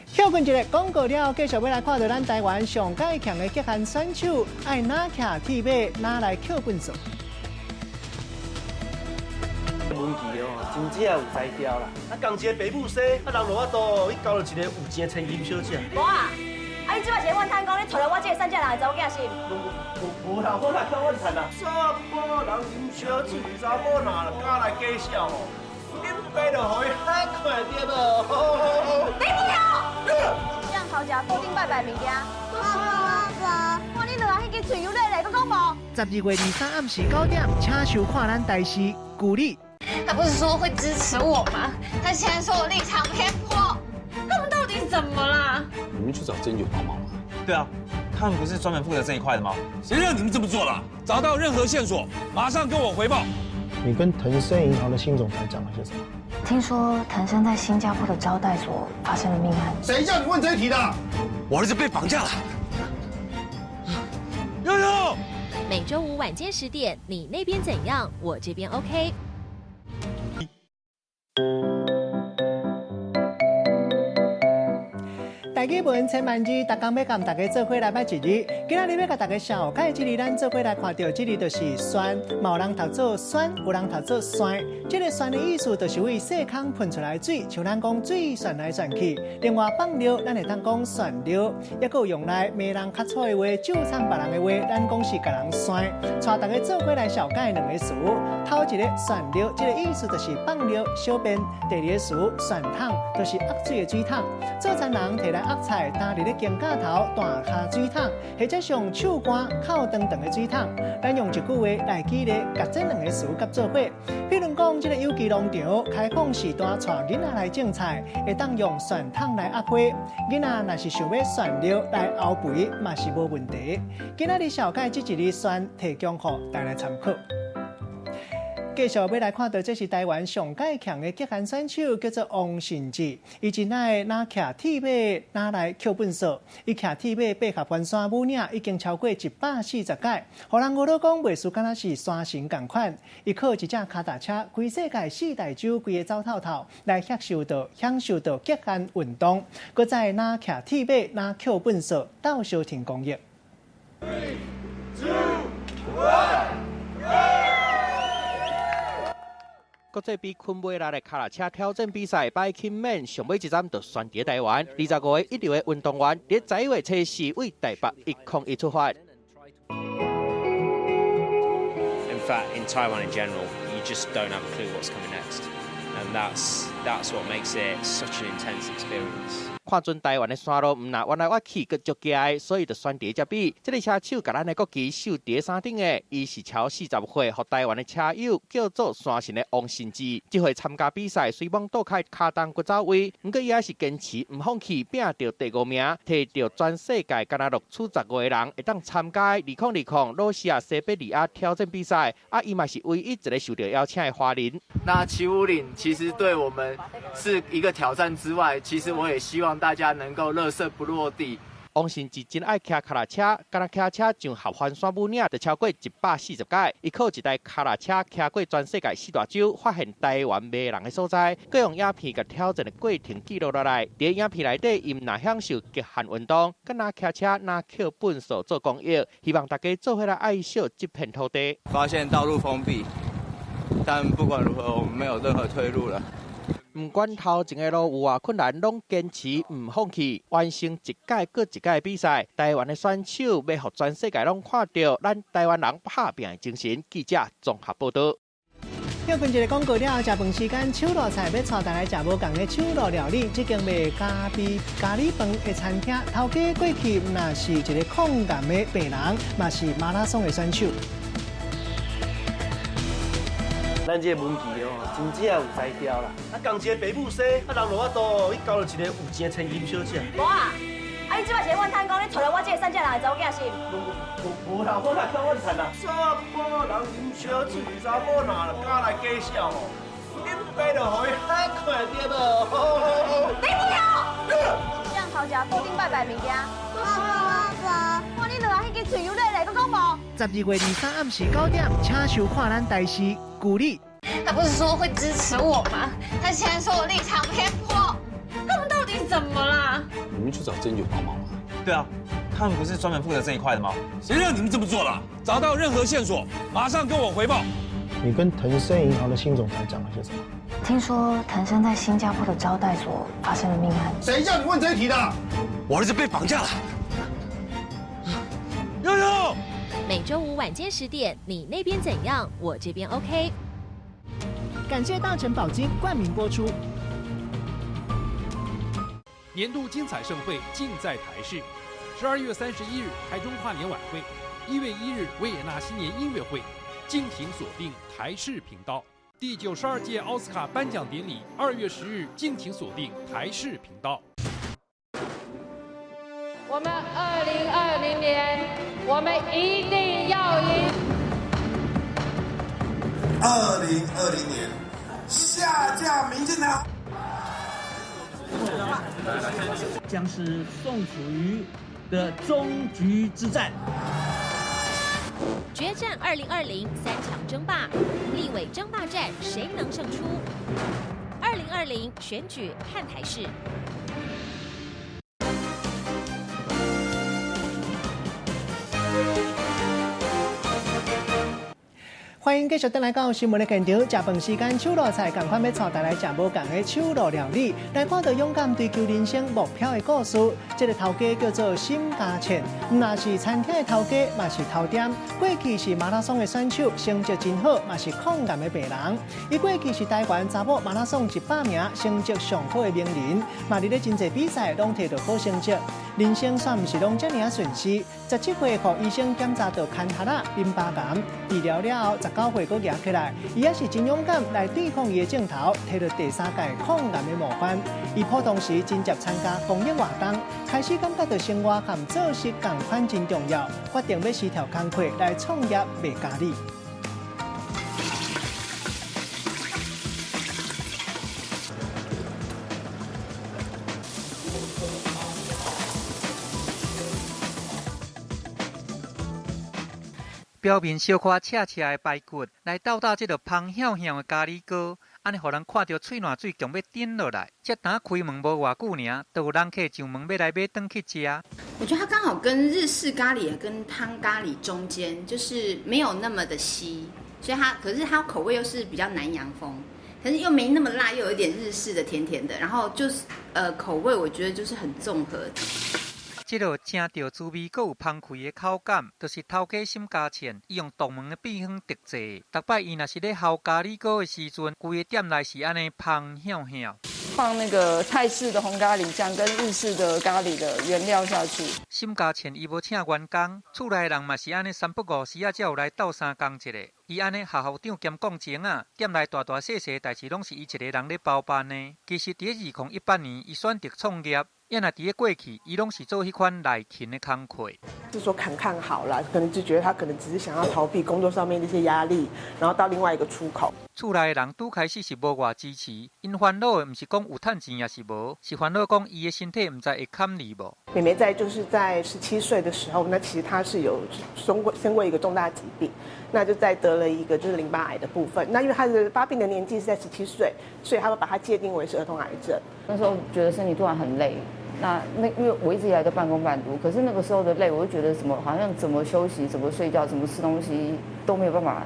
休困一个广告了，继续要来看到咱台湾上界强的极限选手，爱哪徛铁马，哪来扣分数。文琪哦，真正有才调啦！啊，共一个爸母生，啊，人落我度，伊交了一个有钱的千金小姐。无啊，啊，你即摆是咧怨叹讲你娶了我这个善良人的查某囝是？无无头好来看阮谈啦。查甫人啉烧酒，查某哪敢来假笑吼？恁爸就互伊遐看着无？你不要！这样头家固定拜拜物件。爸，看你两个迄支嘴油咧咧，佮讲无？12月23暗时9点，请收看咱台视鼓励。他不是说会支持我吗？他现在说我立场偏颇，他们到底怎么啦？你们去找侦局帮忙吗？对啊，他们不是专门负责这一块的吗？谁让你们这么做了？找到任何线索，马上跟我回报。你跟腾盛银行的新总裁讲了些什么？听说腾盛在新加坡的招待所发生了命案。谁叫你问这一题的？我儿子被绑架了。悠悠，每周五晚间10点，你那边怎样？我这边 OK。大家问千万字，大家要跟大家做伙来拜一日。今仔日要甲大家小解一日，咱做伙来看到这日就是酸，有人读做酸，有人读做酸。这个酸的意思就是为细孔喷出来水，像咱讲水旋来旋去。另外放尿，咱会当讲旋尿，也有用来骂人较错的话，咒唱别人的话，咱讲是甲人酸。带大家做伙来小解两个词。头一个旋尿，这个意思就是放尿、小便；第二个词旋桶，就是压水的水桶。做餐人摕来压菜，搭伫咧肩胛头大下水桶，或者上手竿靠长长的水桶。咱用一句话来举例，甲这两个词合做伙。比如讲，这个有机农场开放时段带囡仔来种菜，会当用旋桶来压花。囡仔若是想要旋尿来熬肥，嘛是无问题。今仔日小解这一日选提供给大家参考。继续要来看到，这是台湾上界强的极限选手，叫做王信志。伊真爱拿骑铁马拿来扣本数，伊骑铁马爬合关山武岭已经超过140届，互人我都讲袂输，敢若是山神同款。伊靠一只脚踏车，规世界4大洲规个走透透，来享受到极限运动。搁再拿骑铁马拿扣本数，到小停公益。3、2、1。国际比昆马拉的卡拉车挑战比赛，Biking Man 上尾一站就选伫台湾，25个一流的运动员，伫11月初4为台北101出发。In fact, in Taiwan in general, you just don't have a clue what's coming next, and that's what makes it such an intense experience. 看准台湾的山路，唔那弯来弯去，佮足惊，所以就选伫这比。这个车手甲咱的国旗绣伫山顶的，伊是超40岁，互台湾的车友叫做山神的王信志。这回参加比赛，虽望倒开卡当骨走位，不过伊还是坚持唔放弃，拼到第5名，摕到全世界敢若65个人会当参加2020罗西亚西伯利亚挑战比赛。伊嘛是唯一一个受到邀请的华人。那750其实对我们是一个挑战之外，其实我也希望大家能够垃圾不落地。王信志真爱骑卡拉车，敢若骑车上合欢山武岭就超过140届。伊靠一台卡拉车骑过全世界4大洲，发现台湾迷人的所在，佮用影片甲挑战的过程记录落来。伫影片内底，伊若享受极限运动，佮拿骑车拿扣本数做公益，希望大家做伙来爱惜这片土地。发现道路封闭，但不管如何，我们没有任何退路了。不管头前的路有偌困难，拢坚持唔放弃，完成一届搁一届比赛。台湾的选手要互全世界拢看到咱台湾人打拼的精神。记者综合报道。休困一个广告了后，食饭时间，手路菜要带大家食无共的手路料理，这间卖咖喱饭的餐厅，头家过去若是一个抗癌的病人，嘛是马拉松的选手。咱这个文具哦，真正有才调啦。共一个爸母生，人落我肚，伊交了一个有钱的千金小姐。无啊，你即摆是冤摊讲，你找了我这个3只人的查某囝是？无头好来看我谈啦。查甫人啉烧酒，查某哪敢来假笑吼？恁爸就互伊遐看着无？你不要！这样头家固定拜拜物件。爸，看你两个迄支嘴油咧咧，佮讲无？12月23暗时9点，请收看咱台视鼓励。他不是说会支持我吗？他现在说我立场偏颇，他们到底怎么啦？你们去找侦局帮忙吗？对啊，他们不是专门负责这一块的吗？谁让你们这么做了？找到任何线索，马上跟我回报。你跟腾盛银行的新总裁讲了些什么？听说腾盛在新加坡的招待所发生了命案。谁叫你问这一题的？我儿子被绑架了。悠悠。每周五晚间10点，你那边怎样？我这边 OK。感谢大成保金冠名播出。年度精彩盛会尽在台视。12月31日台中跨年晚会，1月1日维也纳新年音乐会，敬请锁定台视频道。第92届奥斯卡颁奖典礼2月10日，敬请锁定台视频道。我们2020年，我们一定要赢。2020年，下架民进党。将是宋楚瑜的终局之战。决战2020，3强争霸，立委争霸战谁能胜出？2020选举看台视。欢迎继续登来到新闻的现场，食饭时间手路菜，赶快要带大家食无共的手路料理，来看到勇敢追求人生目标的故事。这个头家叫做沈家倩，唔那是餐厅的头家，嘛是头店。过去是马拉松的选手，成绩真好，嘛是抗癌的病人。伊过去是台湾查某马拉松100名成绩上好的名人，嘛伫咧真侪比赛拢摕到好成绩。人生算唔是拢遮尔顺遂。17岁，互医生检查到坎哈拉淋巴癌，治疗了后19岁佫举起来，伊也是真勇敢来对抗伊的镜头，摕到第3届抗癌的模范。伊普通时真接参加公益活动，开始感觉到生活和做事同款真重要，决定要辞掉工课来创业卖咖喱。表面小可赤赤的排骨，来斗这个香香香的咖喱糕，安尼互人看到喙烂水强要顶落来。才打开门无偌久尔，就有人客上门要来买转去吃。我觉得它刚好跟日式咖喱跟汤咖喱中间，就是没有那么的稀，所以可是它口味又是比较南洋风，可是又没那么辣，又有一点日式的甜甜的，然后就是口味我觉得就是很综合。这个正着滋味，阁有芳开的口感，就是头家沈家倩，伊用独门的秘方特制。逐摆伊若是咧烘咖喱糕的时阵，规个店内是安尼香香香。放那个泰式的红咖喱酱跟日式的咖喱的原料下去。沈家倩伊无请员工，厝内人嘛是安尼3不5时才有来斗相共一个。伊安尼校长兼讲情啊，店内大大小小代志拢是伊一个人咧包办的。其实伫2018年，伊选择创业。也若伫咧过去，伊拢是做迄款内勤的工课。是说看好了，可能就觉得他可能只是想要逃避工作上面的一些压力，然后到另外一个出口。厝内的人拄开始是无偌支持，因烦恼的毋是讲有趁钱也是无，是烦恼讲伊的身体毋知会堪离无。妹妹在17岁的时候，那其实她是有生过一个重大疾病，那就在得了一个就是淋巴癌的部分。那因为她的发病的年纪是在17岁，所以他们把它界定为是儿童癌症。那时候觉得身体突然很累。因为我一直以来都半工半读，可是那个时候的累，我就觉得好像怎么休息、怎么睡觉、怎么吃东西都没有办法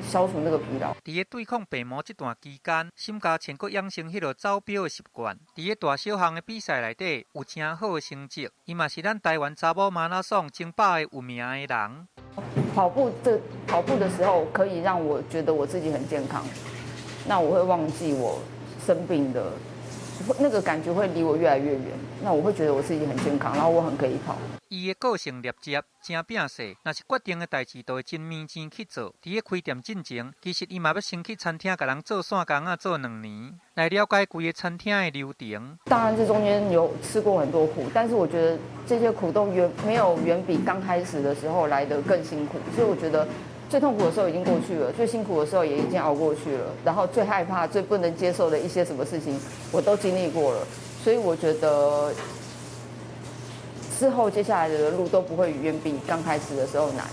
消除那个疲劳。伫咧对抗病魔这段期间，沈家倩佫养成迄个走标的习惯。伫咧大小项的比赛内底有真好的成绩，伊嘛是咱台湾查某马拉松争霸的有名的人。跑步的时候可以让我觉得我自己很健康，那我会忘记我生病的。那个感觉会离我越来越远，那我会觉得我自己很健康，然后我很可以跑。伊的个性立接，真拼势，若是决定的代志，都会真面前去做。伫咧开店进前，其实伊嘛要先去餐厅，甲人做散工啊，做2年，来了解规个餐厅的流程。当然，这中间有吃过很多苦，但是我觉得这些苦都没有远比刚开始的时候来得更辛苦，所以我觉得。最痛苦的时候已经过去了，最辛苦的时候也已经熬过去了，然后最害怕、最不能接受的一些什么事情，我都经历过了，所以我觉得之后接下来的路都不会远比刚开始的时候难。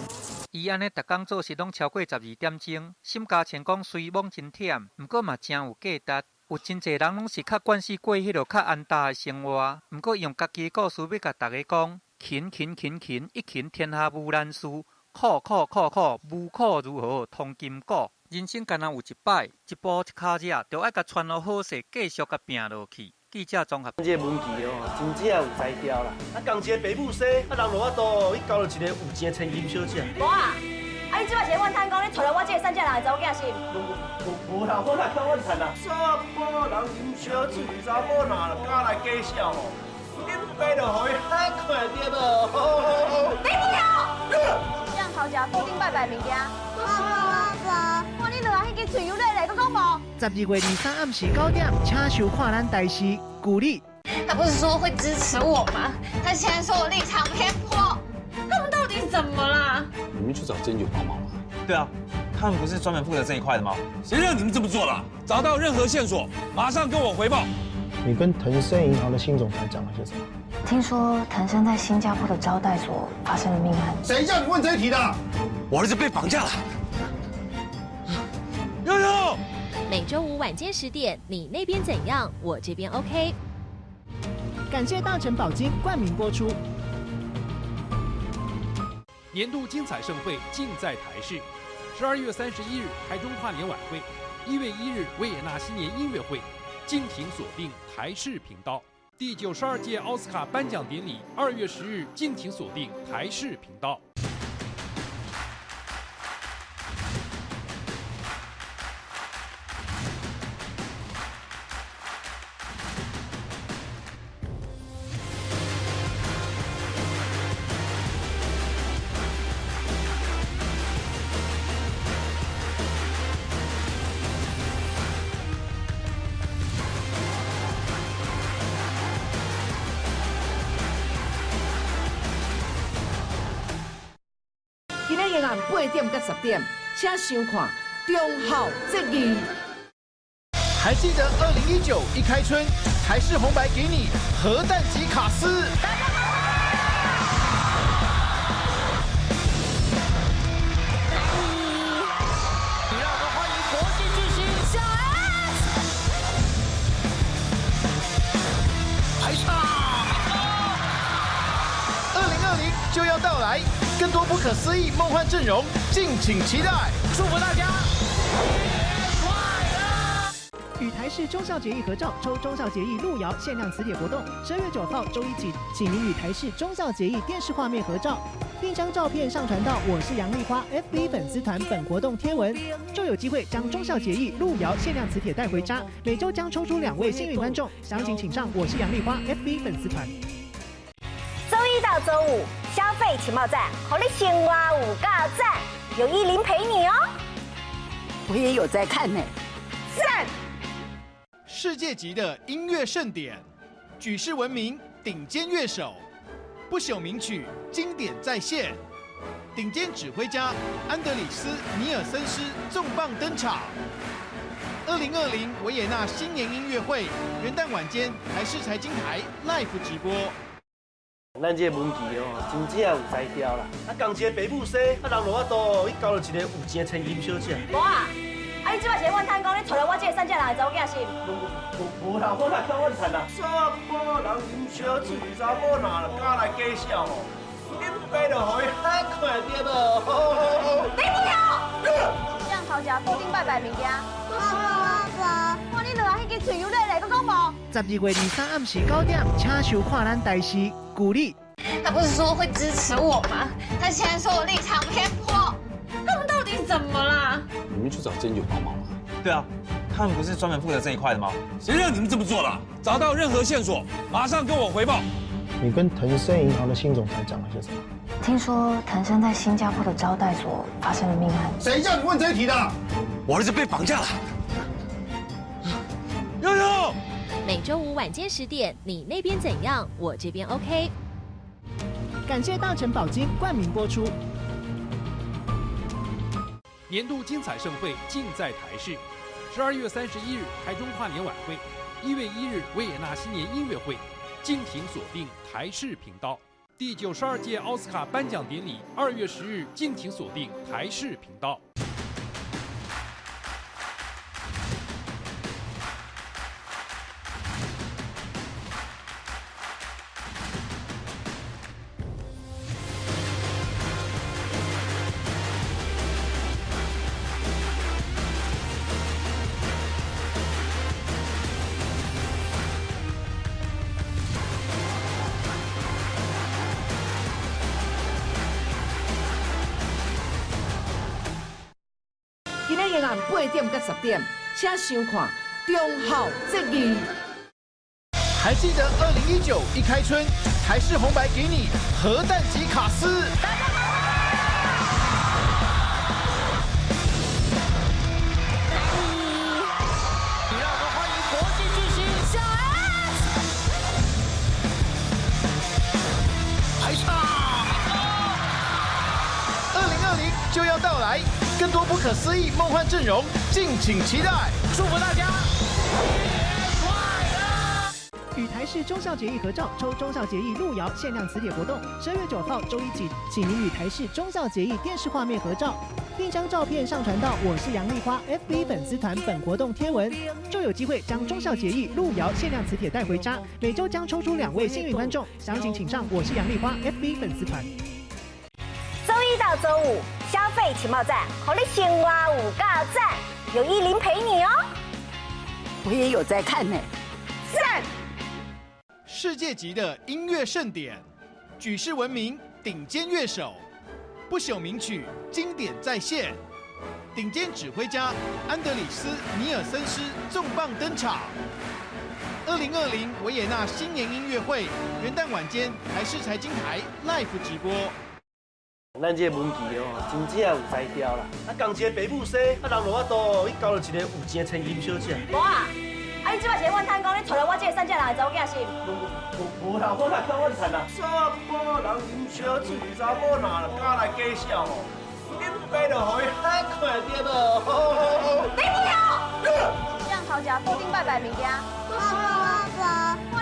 伊安尼逐工做事拢超过12点钟，沈家倩讲虽忙真忝，不过嘛真有价值。有真侪人拢是较惯势过迄落较安踏的生活，不过用家己的故事要甲大家讲，勤，一勤天下无难事。苦，无苦如何通金果？人生敢若有一摆，一步一脚热，就爱甲穿好好势，继续甲拼落去。记者综合。这文具哦，真正有才调啦。啊，共一个爸母生，啊，人落我度，伊交了一个有钱的千金小姐。无啊，啊，你即摆是阮趁讲，你找了我这个三只人的查某囝是？无啦，我来看阮趁啦。查甫人啉烧酒，查某若敢来介绍吼，恁爸就互伊海看着无。你不要！这样头食固定拜拜物件。我你落来迄支嘴油咧，搁讲无？12月23暗时9点，请收看咱台视鼓励。他不是说会支持我吗？他现在说我立场偏颇，他们到底怎么啦？你们去找针灸帮忙吗？对啊，他们不是专门负责这一块的吗？谁让你们这么做了？找到任何线索，马上跟我回报。你跟腾盛银行的新总裁讲了些什么？听说腾盛在新加坡的招待所发生了命案。谁叫你问这一题的？我儿子被绑架了。悠悠。每周五晚间10点，你那边怎样？我这边 OK。感谢大成宝金冠名播出。年度精彩盛会尽在台视。12月31日台中跨年晚会，1月1日维也纳新年音乐会，敬请锁定台视频道。第92届奥斯卡颁奖典礼2月10日，敬请锁定台视频道。今日夜晚8点到10点，请收看《中孝节义》。还记得2019一开春，台视红白给你核弹级卡司。让我们欢迎国际巨星小 S。排上，2020就要到来。更多不可思议梦幻阵容，敬请期待！祝福大家！与台视忠孝节义合照，抽忠孝节义路遥限量磁铁活动，12月9号周一起，请您与台视忠孝节义电视画面合照，并将照片上传到我是杨丽花 FB 粉丝团本活动贴文，就有机会将忠孝节义路遥限量磁铁带回家。每周将抽出2位幸运观众，详情请上我是杨丽花 FB 粉丝团。周一到周五，消费情报站，好你先挖5个赞，有10陪你哦。我也有在看呢，赞！世界级的音乐盛典，举世闻名顶尖乐手，不朽名曲经典再现，顶尖指挥家安德里斯·尼尔森斯重磅登场。2020维也纳新年音乐会，元旦晚间台视财经台 Live 直播。咱这文具哦，真正有才调啦。啊，共一个爸母生，啊，人落我度，伊交了一个有钱的千金小姐。无啊，啊，你即摆是阮趁讲，你找了我这个三只人的查某囝是？无啦，我来看阮趁啦。查甫人啉烧酒，查某若敢来介绍吼，恁爸就互伊海看着无。你不要！这样头食固定拜拜物件。我你落来迄支嘴油咧，搁讲无？12月23暗时9点，请收看咱台视鼓励。他不是说会支持我吗？他现在说我立场偏颇，他们到底怎么啦？你们去找针灸帮忙吗？对啊，他们不是专门负责这一块的吗？谁让你们这么做了？找到任何线索，马上跟我回报。你跟腾盛银行的新总裁讲了些什么？听说腾盛在新加坡的招待所发生了命案。谁叫你问这一题的？我儿子被绑架了。悠悠。每周五晚间10点，你那边怎样？我这边 OK。感谢大成宝金冠名播出。年度精彩盛会尽在台视。12月31日台中跨年晚会，1月1日维也纳新年音乐会，敬请锁定台视频道。第92届奥斯卡颁奖典礼2月10日，敬请锁定台视频道。夜晚8点到10点，请收看中孝节义。还记得2019一开春，台式红白给你核弹级卡司。2020就要到来，更多不可思议梦幻阵容，敬请期待！祝福大家！与台视中孝节义合照，抽中孝节义路遥限量磁铁活动，12月9号周一起，请您与台视中孝节义电视画面合照，并将照片上传到我是杨丽花 FB 粉丝团本活动贴文，就有机会将中孝节义路遥限量磁铁带回家。每周将抽出2位幸运观众，详情请上我是杨丽花 FB 粉丝团。周一到周五，消费情报站，让你生活有够赞，有依林陪你哦。我也有在看呢，赞！世界级的音乐盛典，举世闻名顶尖乐手，不朽名曲经典再现，顶尖指挥家安德里斯·尼尔森斯重磅登场。2020维也纳新年音乐会元旦晚间台视财经台 Live 直播。咱这个文具哦，真正有才调啦。啊，共一个爸母生，啊，人落我度，伊交了一个有钱的千金小姐。无啊，啊，你即摆是问摊讲，你娶了我这个3只人的查某囝是？无啦，我哪看我赚啦。查某人啉烧酒，查某哪敢来介绍哦？恁爸就互伊遐看着无？你不要！这样头家固定拜拜物件。哇，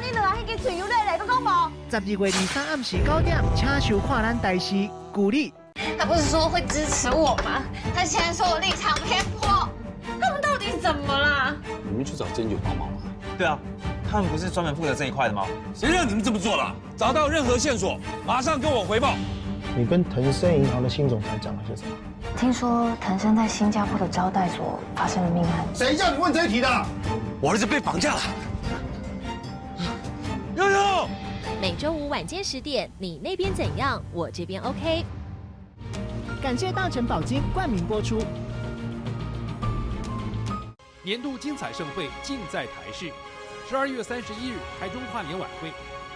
你落来迄支嘴油累累，佮讲无？12月23暗时9点，请收看咱台视鼓励。他不是说会支持我吗？他现在说我立场偏颇，他们到底怎么啦？你们去找针灸帮忙吗？对啊，他们不是专门负责这一块的吗？谁让你们这么做了？找到任何线索，马上跟我回报。你跟腾盛银行的新总裁讲了些什么？听说腾盛在新加坡的招待所发生了命案。谁叫你问这一题的？我儿子被绑架了。悠悠。每周五晚间10点，你那边怎样？我这边 OK。感谢大成宝金冠名播出。年度精彩盛会尽在台视。12月31日台中跨年晚会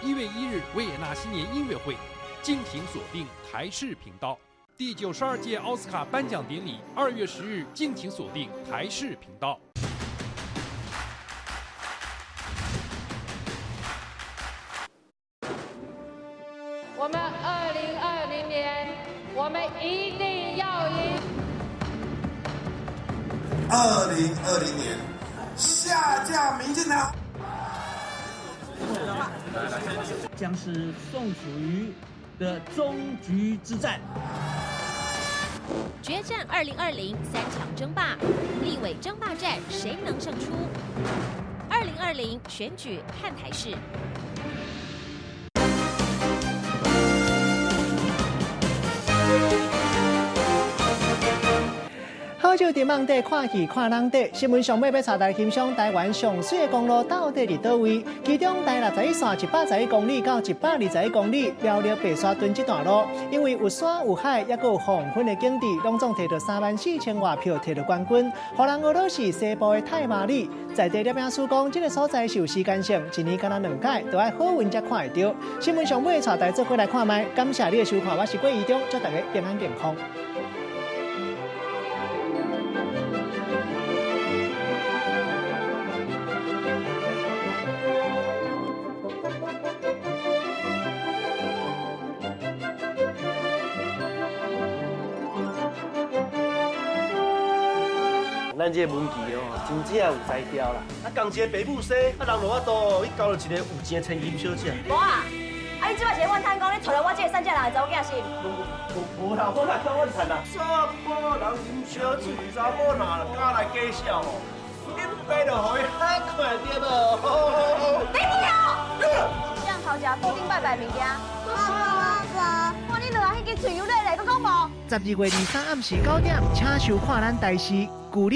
，1月1日维也纳新年音乐会，敬请锁定台视频道。第92届奥斯卡颁奖典礼2月10日，敬请锁定台视频道。我们2020年，我们一定要赢。2020年，下架民进党。将是宋楚瑜的终局之战。决战2020，3强争霸，立委争霸战谁能胜出？2020选举看台视。好久伫网底看戏看人底，新闻上尾要带大家欣赏台湾上水的公路到底伫倒位？其中台61线111公里到121公里，苗栗白沙屯这段路，因为有山有海，也有黄昏的景致，拢总摕到34000外票，摕到冠军。荷兰俄罗斯西部的太马里，在地摄影师讲，这个所在是有时间性，一年敢若2届，都要好运才看得到。新闻上尾带大家做伙来看卖，感谢你的收看，我是郭义中，祝大家平安健康。咱这个文具哦，真正有才调啦。啊，共一个爸母生，啊，人落我度，伊交了一个有钱的千金小姐。无啊，啊，你即摆是问摊讲，你娶了我这个3只人的查某囝是？无啦，我哪看我赚啦。查某人啉烧酒，查某哪敢来介绍哦？恁爸就互伊遐看着无？你不要！这样头家固定拜拜物件。哇，你落来迄支嘴油累累，佮讲无？ 12月23暗时9点，请收看咱台视。